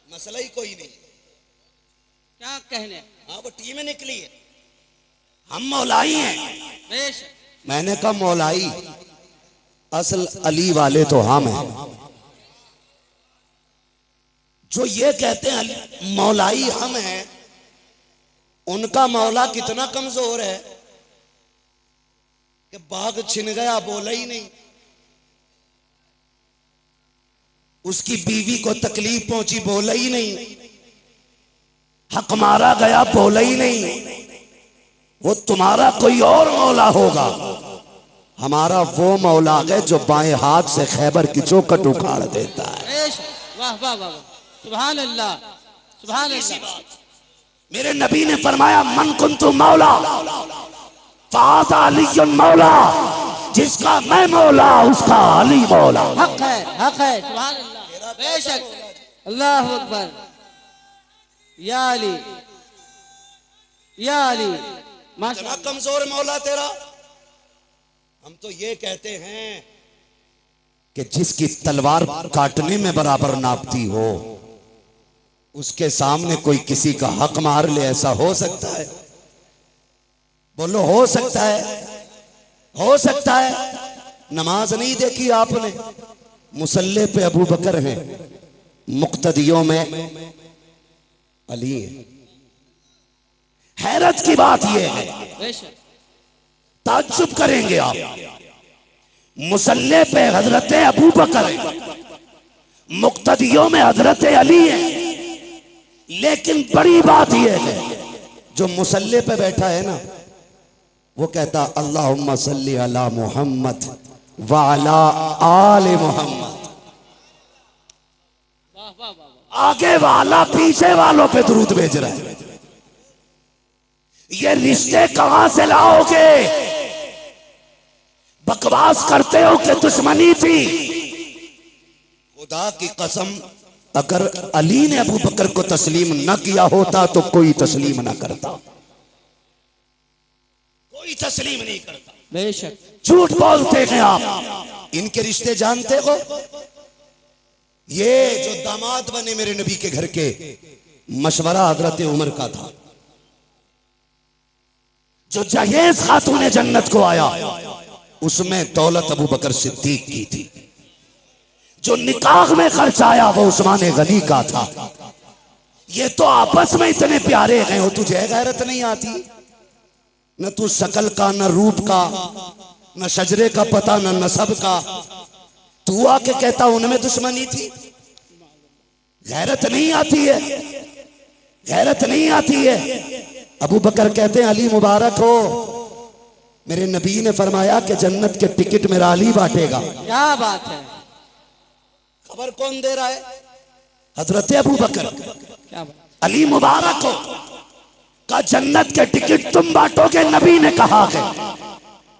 [SPEAKER 1] मसला ही कोई नहीं,
[SPEAKER 2] क्या कहने।
[SPEAKER 1] हाँ वो टीमें निकली है, हम मौलाई हैं।
[SPEAKER 2] बेशक
[SPEAKER 1] मैंने कहा मौलाई, असल अली वाले तो हम हैं। जो ये कहते हैं मौलाई हम हैं, उनका मौला कितना कमजोर है कि बाग छिन गया बोला ही नहीं, उसकी बीवी को तकलीफ पहुंची बोला ही नहीं, हक मारा गया बोला ही नहीं। वो तुम्हारा कोई और मौला होगा, हमारा वो मौला है जो बाएं हाथ से खैबर की चौखट उखाड़ देता है।
[SPEAKER 2] बेशक, वाह वाह वाह, सुभान अल्लाह, सुभान अल्लाह।
[SPEAKER 1] मेरे नबी ने फरमाया मन कुन्तु मौला फादा अलीयुन मौला, जिसका मैं मौला उसका अली मौला।
[SPEAKER 2] हक है, हक है, सुभान अल्लाह, बेशक, अल्लाह अकबर, या अली, या अली,
[SPEAKER 1] इतना कमजोर मौला तेरा। हम तो ये कहते हैं कि जिसकी तलवार काटने में बराबर नापती हो, उसके सामने कोई किसी का हक मार ले, ऐसा हो सकता है? बोलो हो सकता है? हो सकता है। नमाज नहीं देखी आपने? मुसल्ले पे अबू बकर हैं, मुक्तदियों में अली है। हैरत की बात यह है,
[SPEAKER 2] बेशक,
[SPEAKER 1] ताज्जुब करेंगे आप, मुसल्ले पे हजरत अबू बकर है, मुक्तदियों में हजरत अली है, लेकिन बड़ी बात यह है जो मुसल्ले पे बैठा है ना, वो कहता अल्लाहुम्मा सल्ली अला मुहम्मद व अला आले मुहम्मद।
[SPEAKER 2] वाह वाह वाह,
[SPEAKER 1] आगे वाला पीछे वालों पे दुरूद भेज रहा है। ये रिश्ते कहां से लाओगे? बकवास करते हो कि दुश्मनी थी। खुदा की कसम, अगर अली ने अबू बकर को तस्लीम न किया होता तो कोई तस्लीम न करता, कोई तस्लीम नहीं करता।
[SPEAKER 2] बेशक।
[SPEAKER 1] झूठ बोलते हैं आप। इनके रिश्ते जानते हो? ये जो दामाद बने मेरे नबी के घर के, मशवरा हजरत उमर का था। जो जहेज खातून जन्नत को आया, उसमें दौलत अबू बकर सिद्दीक की थी। जो निकाह में खर्च आया वो उस्मान गनी का था। ये तो आपस में इतने प्यारे हैं, हो तुझे गैरत नहीं आती? न तू शकल का, न रूप का, न शजरे का पता, न नसब का। तू आके कहता उनमें दुश्मनी थी। गैरत नहीं आती है, गैरत नहीं आती है। अबू बकर कहते हैं अली मुबारक हो, मेरे नबी ने फरमाया कि जन्नत के टिकट मेरा अली बांटेगा।
[SPEAKER 2] क्या बात है।
[SPEAKER 1] खबर कौन दे रहा है? हजरत अबू बकर।
[SPEAKER 2] क्या बात।
[SPEAKER 1] अली मुबारक हो का जन्नत के टिकट तुम बांटोगे, नबी ने कहा है।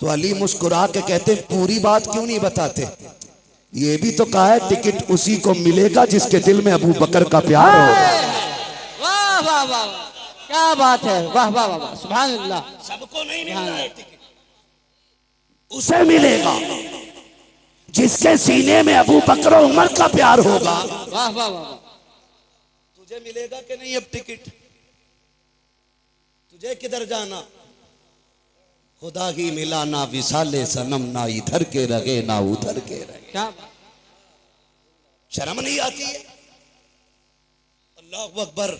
[SPEAKER 1] तो अली मुस्कुरा के कहते पूरी बात क्यों नहीं बताते? ये भी तो कहा है टिकट उसी को मिलेगा जिसके दिल में अबू बकर का प्यार होगा।
[SPEAKER 2] वाह वाह वाह, क्या बात है। वाह वाह वाह, सुभान अल्लाह।
[SPEAKER 1] सबको नहीं मिल रहा है टिकट, उसे मिलेगा जिसके सीने में अबू बकर और उमर का प्यार होगा।
[SPEAKER 2] वाह वाह वाह।
[SPEAKER 1] तुझे मिलेगा कि नहीं अब टिकट? तुझे किधर जाना? खुदा ही मिला ना विसाले सनम, ना इधर के रगे ना उधर के रगे।
[SPEAKER 2] क्या
[SPEAKER 1] शर्म नहीं आती है? अल्लाहु अकबर।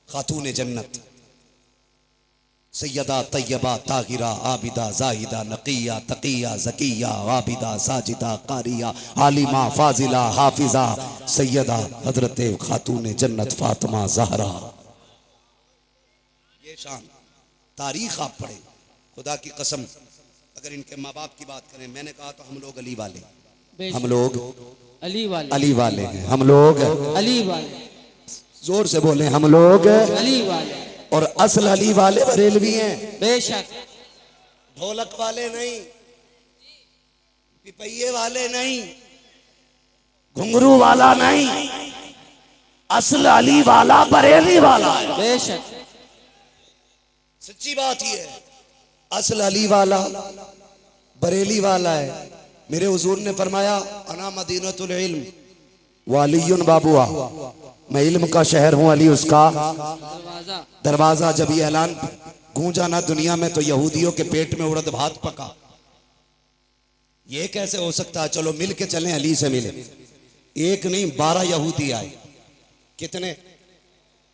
[SPEAKER 1] खातून जन्नत सैयदा तैयबा ताहिरा आबिदा जाहिदा नकिया तकिया जकिया आबिदा साजिदा कारिया आलिमा फाजिला हाफिजा सैयदा हजरत खातून जन्नत फातिमा जहरा। ये शान तारीख आप पढ़े, खुदा की कसम। अगर इनके माँ बाप की बात करें, मैंने कहा तो हम लोग अली वाले, हम लोग
[SPEAKER 2] अली वाले,
[SPEAKER 1] अली वाले हैं, हम लोग
[SPEAKER 2] अली वाले।
[SPEAKER 1] जोर से बोले, हम लोग
[SPEAKER 2] अली वाले।
[SPEAKER 1] और असल अली वाले बरेलवी हैं।
[SPEAKER 2] बेशक।
[SPEAKER 1] ढोलक वाले नहीं, पिपैये वाले नहीं, घुंघरू वाला नहीं, असल अली वाला बरेली वाला है।
[SPEAKER 2] बेशक।
[SPEAKER 1] सच्ची बात ये है, असल अली वाला बरेली वाला है। मेरे हुजूर ने फरमाया अना मदीनतुल इल्म वालियुन बाबुआ, मैं इल्म का शहर हूं, अली उसका दरवाजा। जब ये ऐलान गूंजा ना दुनिया में, तो यहूदियों के पेट में उड़द भात पका। ये कैसे हो सकता है? चलो मिल के चलें, अली से मिले। एक नहीं 12 यहूदी आए। कितने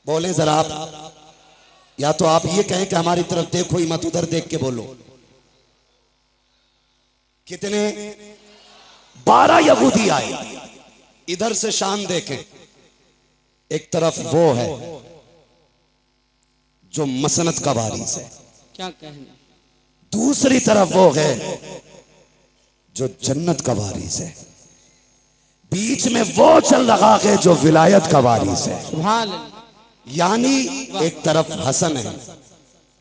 [SPEAKER 1] बोले जरा आप? या तो आप ये कहें कि हमारी तरफ देखो ही मत, उधर देख के बोलो। कितने? 12 यहूदी आए। इधर से शान देखें, एक तरफ वो है जो मसनत का वारिस है,
[SPEAKER 2] क्या कहना।
[SPEAKER 1] दूसरी तरफ वो है जो जन्नत का वारिस है, बीच में वो चल रहा है जो विलायत का वारिस है।
[SPEAKER 2] सुभान अल्लाह।
[SPEAKER 1] यानी एक तरफ हसन है,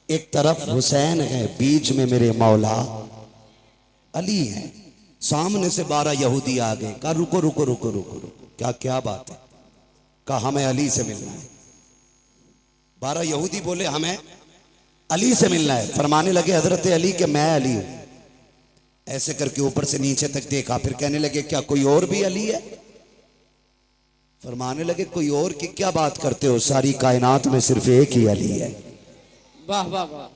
[SPEAKER 1] एक तरफ हुसैन है, बीच में मेरे मौला अली है। सामने से 12 यहूदी आ गए। कहा रुको रुको रुको रुको रुको, क्या क्या बात है? कहा हमें अली से मिलना है। 12 यहूदी बोले हमें अली से मिलना है। फरमाने लगे हजरत अली के मैं अली हूं। ऐसे करके ऊपर से नीचे तक देखा, फिर कहने लगे क्या कोई और भी अली है? फरमाने लगे कोई और की क्या बात करते हो, सारी कायनात में सिर्फ एक ही अली है।
[SPEAKER 2] वाह वाह वाह।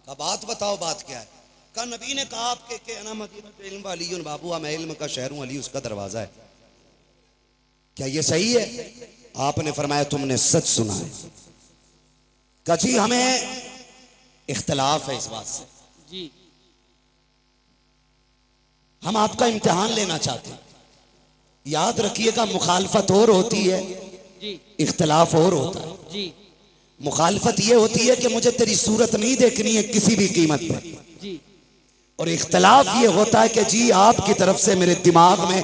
[SPEAKER 1] का बात बताओ, बात क्या है? का नबी ने कहा आपके अना मदीनतुल इल्म वालियुन बाबुआ, मैं इल्म का शहर हूं, अली उसका दरवाजा है। क्या ये सही है? आपने फरमाया तुमने सच सुना है। कहा जी हमें इख्तलाफ है इस बात से,
[SPEAKER 2] जी।
[SPEAKER 1] हम आपका इम्तिहान लेना चाहते हैं। याद रखिएगा, मुखालफत और होती है,
[SPEAKER 2] जी।
[SPEAKER 1] इख्तलाफ और होता है।
[SPEAKER 2] जी।
[SPEAKER 1] मुखालफत ये होती है कि मुझे तेरी सूरत नहीं देखनी है किसी भी कीमत पर,
[SPEAKER 2] जी।
[SPEAKER 1] और इख्तलाफ ये होता है कि जी आपकी तरफ से मेरे दिमाग में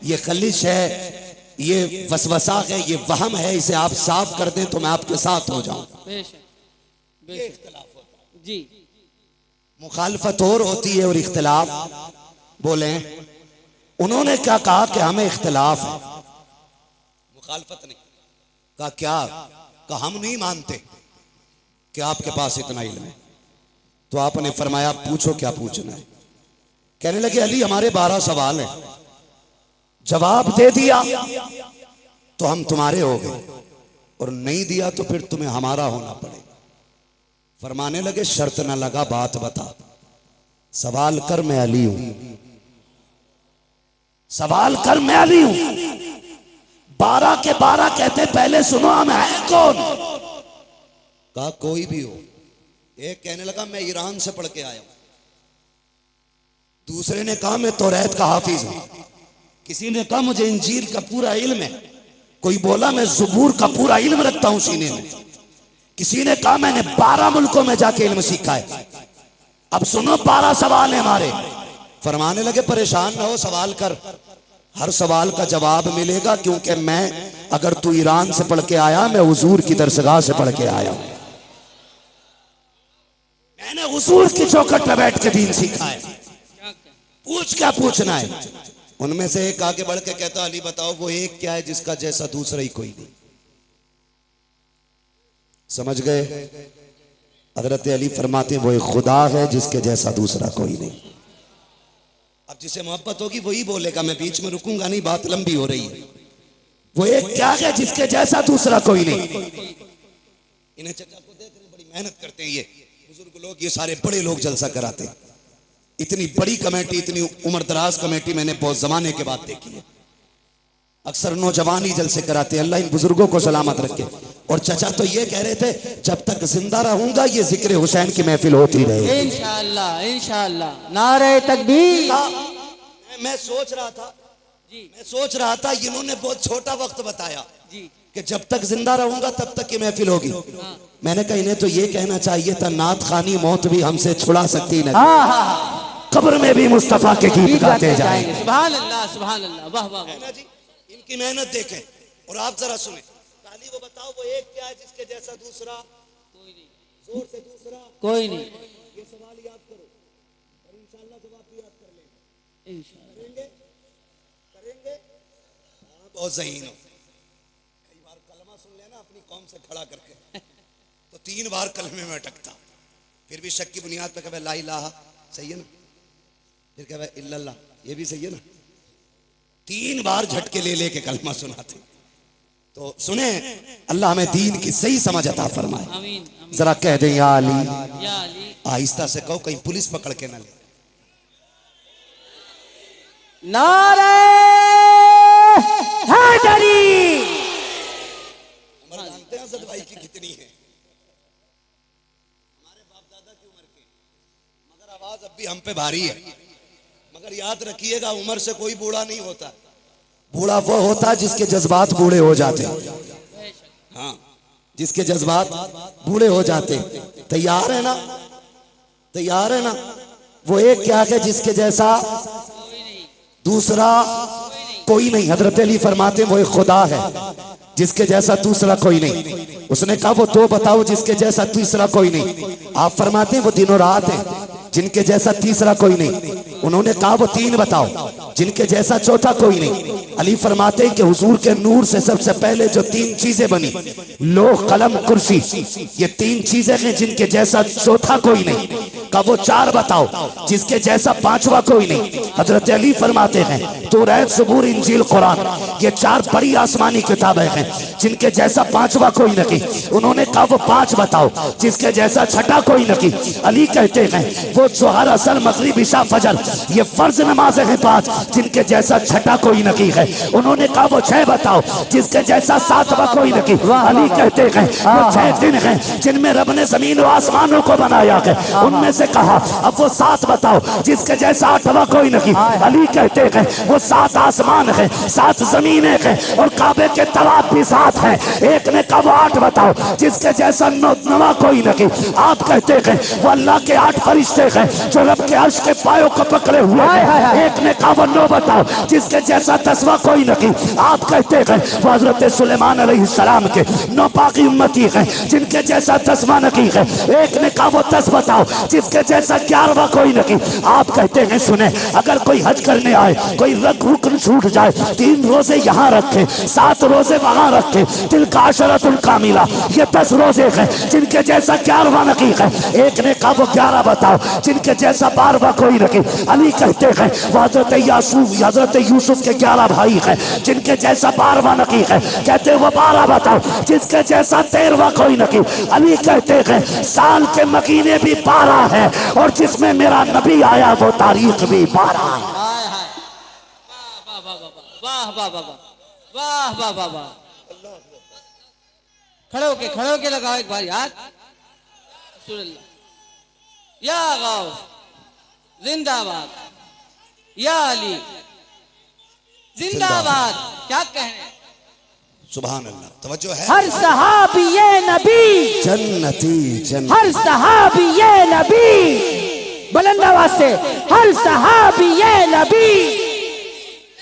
[SPEAKER 1] ये खलिश है, ये वसवसा है, ये वहम है, इसे आप साफ कर दें तो मैं आपके साथ हो जाऊं।
[SPEAKER 2] बेशक।
[SPEAKER 1] ये इख्तलाफ होता है।
[SPEAKER 2] जी।
[SPEAKER 1] मुखालफत और होती है और इख्तलाफ। बोले उन्होंने क्या कहा कि हमें इख्तलाफ है, मुखालफत नहीं। कहा क्या? कहा हम नहीं मानते कि आपके पास इतना इल्म है। तो आपने फरमाया पूछो क्या पूछना है। कहने लगे अली हमारे 12 सवाल हैं, जवाब दे दिया तो हम तुम्हारे हो गए, और नहीं दिया तो फिर तुम्हें हमारा होना पड़ेगा। फरमाने लगे शर्त न लगा, बात बता, सवाल कर, मैं अली हूं, सवाल कर, मैं अली हूं। 12 के 12 कहते पहले सुनो हम हैं कौन। कहा कोई भी हो। एक कहने लगा मैं ईरान से पढ़ के आया हूं, दूसरे ने कहा मैं तौरात का हाफिज हूं, किसी ने कहा मुझे इंजील का पूरा इल्म है, कोई बोला मैं ज़बूर का पूरा इल्म रखता हूं सीने में, किसी ने कहा मैंने 12 मुल्कों में जाके इल्म सीखा है। अब सुनो 12 सवाल है हमारे। फरमाने लगे परेशान ना हो, सवाल कर, हर सवाल का जवाब मिलेगा, क्योंकि मैं, अगर तू ईरान से पढ़ के आया, मैं हुजूर की दरसगाह से पढ़ के आया हूं, मैंने हुजूर की चौखट पे बैठ के दीन सीखा है, पूछ क्या पूछना है। उनमें से एक आगे बढ़ के कहता अली बताओ वो एक क्या है जिसका जैसा दूसरा ही कोई नहीं। समझ गए? हजरत अली फरमाते वो एक खुदा है जिसके जैसा दूसरा कोई नहीं। अब जिसे मोहब्बत होगी वही बोलेगा, मैं बीच में रुकूंगा नहीं, बात लंबी हो रही है। वो एक क्या है जिसके जैसा दूसरा कोई नहीं। इन्हें चचा को देख रहे, बड़ी मेहनत करते हैं ये बुजुर्ग लोग, ये सारे बड़े लोग जलसा कराते हैं। इतनी बड़ी कमेटी, इतनी उम्र दराज कमेटी मैंने बहुत जमाने के बाद देखी है। अक्सर नौजवान ही जलसे कराते हैं, अल्लाह इन बुजुर्गों को सलामत रखे। और चचा तो ये कह रहे थे जब तक जिंदा रहूंगा ये जिक्र हुसैन की महफिल होती रहे,
[SPEAKER 3] इंशाअल्लाह इंशाअल्लाह। नारे तकबीर।
[SPEAKER 1] मैं सोच रहा था मैं सोच रहा था इन्होंने बहुत छोटा वक्त बताया कि जब तक जिंदा रहूंगा तब तक ये महफिल होगी। मैंने कहा इन्हें तो ये कहना चाहिए था नात खानी मौत भी हमसे छुड़ा सकती नहीं, कब्र में भी मुस्तफा के गीत गाते जाएंगे।
[SPEAKER 3] सुभान अल्लाह सुभान अल्लाह, वाह वाह।
[SPEAKER 1] जी इनकी मेहनत देखें और आप जरा सुने। ताली वो बताओ वो एक क्या है जिसके जैसा दूसरा कोई नहीं, जोर से दूसरा
[SPEAKER 3] कोई नहीं।
[SPEAKER 1] ये सवाल याद करो और इंशाअल्लाह जवाब भी याद कर लेंगे। इंशाअल्लाह करेंगे। आप बहुत ज़हीन हो। कई बार कलमा सुन लेना अपनी कौम से खड़ा करके तो 3 बार कलमे में अटकता, फिर भी शक की बुनियाद पे कहे ला इलाहा, सही है ना, फिर कहे इल्लल्लाह, ये भी सही है ना। 3 बार झटके ले लेके कलमा सुनाते। तो सुने, अल्लाह हमें दीन की सही समझ अता फरमाए।
[SPEAKER 2] आमीन।
[SPEAKER 1] जरा कह दें या अली,
[SPEAKER 2] या अली।
[SPEAKER 1] आहिस्ता से कहो कहीं पुलिस पकड़ के ना ले।
[SPEAKER 3] नारे हैदरी।
[SPEAKER 1] उम्र जानते हैं असद भाई की कितनी है? हमारे बाप दादा की उम्र की, मगर आवाज अब भी हम पे भारी है। मगर याद रखिएगा उम्र से कोई बूढ़ा नहीं होता, बूढ़ा वो होता जिसके जज्बात बूढ़े हो जाते। हाँ, जिसके जज्बात बूढ़े हो जाते। तैयार है ना? तैयार है ना? वो एक क्या है जिसके जैसा दूसरा कोई नहीं। हजरत अली फरमाते वो एक खुदा है जिसके जैसा दूसरा कोई नहीं। उसने कहा वो 2 बताओ जिसके जैसा तीसरा कोई नहीं। आप फरमाते हैं वो दिनों रात है जिनके जैसा तीसरा कोई नहीं। उन्होंने कहा वो 3 बताओ जिनके जैसा चौथा कोई नहीं। अली फरमाते हैं कि हुजूर के नूर से सबसे पहले जो 3 चीजें बनी, लोह कलम कुर्सी, ये 3 चीजें हैं जिनके जैसा चौथा कोई नहीं। कहा वो 4 बताओ जिसके जैसा 5वां कोई नहीं। हजरत अली फरमाते हैं तौरात, ज़बूर, इंजील, कुरान, ये 4 बड़ी आसमानी किताबें हैं जिनके जैसा 5वां कोई नहीं। उन्होंने कहा वो 5 बताओ जिसके जैसा छठा कोई नहीं। अली कहते हैं वो जोहर, असर, मगरिब, इशा, फजर, ये फर्ज नमाजें हैं 5 जिनके जैसा छठा कोई नहीं है। उन्होंने कहा वो 6 बताओ जिसके जैसा 7वां कोई नहीं। अली कहते हैं वो 6 दिन हैं जिनमें रब ने जमीन और आसमानों को बनाया है। उनमें से कहा अब वो 7 बताओ जिसके जैसा 8वां कोई नहीं। अली कहते हैं वो 7 आसमान है, 7 जमीनें हैं और काबे के तवाफ भी 7 हैं। एक ने कहा वो 8 बताओ जिसके जैसा 9वां कोई नहीं। आप कहते हैं वो अल्लाह के 8 फरिश्ते हैं जो रब के अर्श के पायों को पकड़े हुए हैं। एक ने कहा वो 9 बताओ जिसके जैसा 10वां कोई नहीं। आप कहते हैं वो हजरत सुलेमान अलैहिस्सलाम के 9 पाकी उम्मती हैं जिनके जैसा 10वां नहीं है। एक ने कहा वो 10 बताओ जिसके जिसके जैसा 11वां कोई नहीं। आप कहते हैं सुने, अगर कोई हज करने आए, कोई रुकन छूट जाए, 3 रोजे यहाँ रखे, 7 रोजे वहां रखे, तिलका अशरतुल कामिला, ये 10 रोजे हैं जिनके जैसा 11वां नहीं है। एक ने कहा वो 11 बताओ जिनके जैसा 12वां कोई नहीं। अली कहते हैं हजरत यूसुफ के 11 भाई हैं जिनके जैसा 12वां नहीं है। कहते वो 12 बताओ जिसके जैसा 13वां कोई नहीं। अली कहते हैं साल के महीने भी 12 है और जिसमें मेरा नबी आया वो तारीख भी 12 है।
[SPEAKER 3] हाय हाय, वाह वाह वाह वाह वाह वाह वाह। खड़े होके लगाओ एक बार यार। या गौस जिंदाबाद, या अली जिंदाबाद। क्या कहने,
[SPEAKER 1] सुभान अल्लाह। तवज्जो है।
[SPEAKER 3] हर सहाबी ये नबी
[SPEAKER 1] जन्नती जन्नती,
[SPEAKER 3] हर सहाबी ये नबी, बुलंद आवाज से हर सहाबी ये नबी।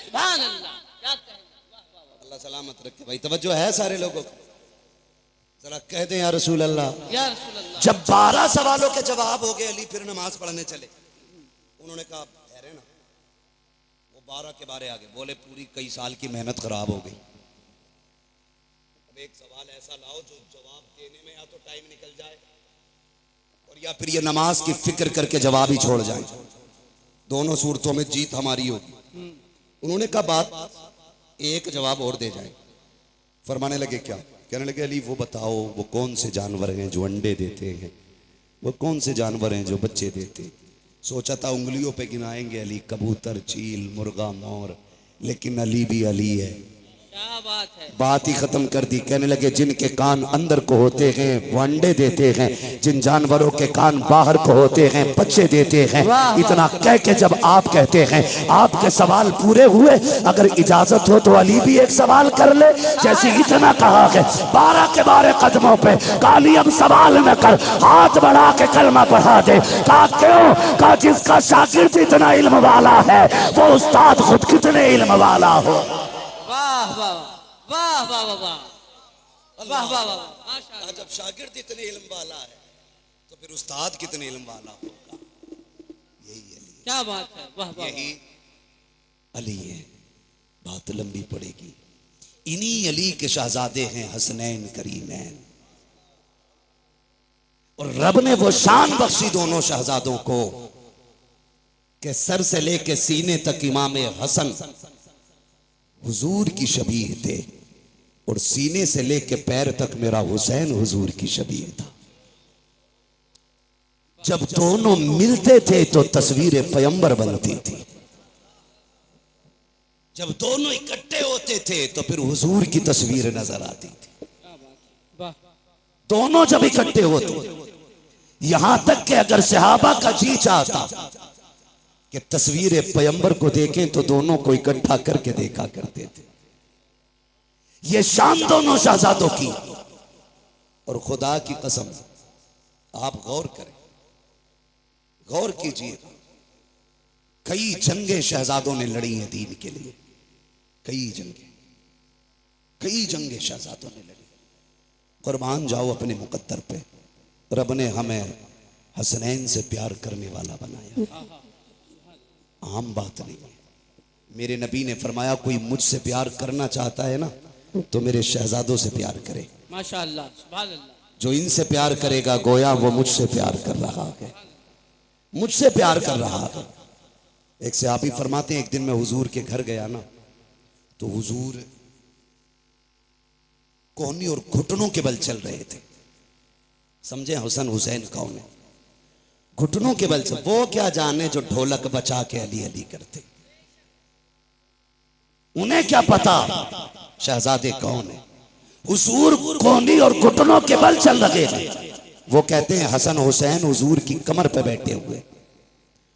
[SPEAKER 3] सुभान अल्लाह। क्या कहने,
[SPEAKER 1] अल्लाह सलामत रखे भाई। तवज्जो है सारे लोगों को, जरा कह दें या रसूल अल्लाह।
[SPEAKER 3] या रसूल अल्लाह।
[SPEAKER 1] जब 12 सवालों के जवाब हो गए, अली फिर नमाज पढ़ने चले। उन्होंने कहा ठहरे ना, वो 12 के बारे आगे बोले पूरी कई साल की मेहनत खराब हो गई। अब एक सवाल ऐसा लाओ जो जवाब देने में या तो टाइम निकल जाए और या फिर ये नमाज की फिक्र करके जवाब ही छोड़ जाए। दोनों सूरतों में जीत हमारी होगी। उन्होंने कहा बात एक जवाब और दे जाए। फरमाने लगे क्या? कहने लगे अली वो बताओ वो कौन से जानवर हैं जो अंडे देते हैं, वो कौन से जानवर हैं जो बच्चे देते हैं। सोचा था उंगलियों पे गिनाएंगे अली, कबूतर, चील, मुर्गा, मोर, लेकिन अली भी अली है।
[SPEAKER 3] क्या बात है।
[SPEAKER 1] बात ही खत्म कर दी। कहने लगे जिनके कान अंदर को होते हैं वो अंडे देते हैं, जिन जानवरों के कान बाहर को होते हैं बच्चे देते हैं। इतना कह के जब आप कहते हैं आपके सवाल पूरे हुए, अगर इजाजत हो तो अली भी एक सवाल कर ले। जैसे इतना कहा है 12 के 12 कदमों पे काली अब सवाल न कर, हाथ बढ़ा के कलमा पढ़ा दे। कहा क्यों? कहा जिसका शागिर्द इतना इल्म वाला है वो उस्ताद खुद कितने इल्म वाला हो।
[SPEAKER 3] वाह वाह वाह वाह वाह वाह वाह वाह। माशाअल्लाह।
[SPEAKER 1] जब शागिर्द इतने इल्म वाला है तो फिर उस्ताद कितने इल्म वाला होगा। यही अली,
[SPEAKER 3] क्या बात है। वाह वाह।
[SPEAKER 1] यही अली है। बात लंबी पड़ेगी। इन्हीं अली के शहजादे हैं हसनैन करीमैन, और रब ने वो शान बख्शी दोनों शहजादों को कि सर से लेके सीने तक इमाम हसन हुजूर की शबीह थे और सीने से लेके पैर तक मेरा हुसैन हुजूर की शबीह था। जब दोनों मिलते थे तो तस्वीर पैगंबर बनती थी, जब दोनों इकट्ठे होते थे तो फिर हुजूर की तस्वीर नजर आती थी। दोनों जब इकट्ठे होते, यहां तक कि अगर सहाबा का जी चाहता कि तस्वीर पैगंबर को देखें तो दोनों को इकट्ठा करके देखा करते थे। ये शान दोनों शहजादों की। और खुदा की कसम आप गौर करें, गौर कीजिए, कई जंगें शहजादों ने लड़ी हैं दीन के लिए। कई जंगें शहजादों ने लड़ी। कुर्बान जाओ अपने मुकद्दर पे। रब ने हमें हसनैन से प्यार करने वाला बनाया, आम बात नहीं है। मेरे नबी ने फरमाया कोई मुझसे प्यार करना चाहता है ना तो मेरे शहजादों से प्यार करे।
[SPEAKER 3] माशाअल्लाह, सुभान अल्लाह।
[SPEAKER 1] जो इनसे प्यार करेगा गोया वो मुझसे प्यार कर रहा है, मुझसे प्यार कर रहा है। एक सहाबी फरमाते हैं एक दिन मैं हुजूर के घर गया ना तो हुजूर कोहनी और घुटनों के बल चल रहे थे। समझे हसन हुसैन कौन है? घुटनों के बल से। वो क्या जाने जो ढोलक बचा के अली अली करते, उन्हें क्या पता शहजादे कौन है। हुजूर कोहनी और घुटनों के बल चल रहे हैं। वो कहते हैं हसन हुसैन हुजूर की कमर पे बैठे हुए,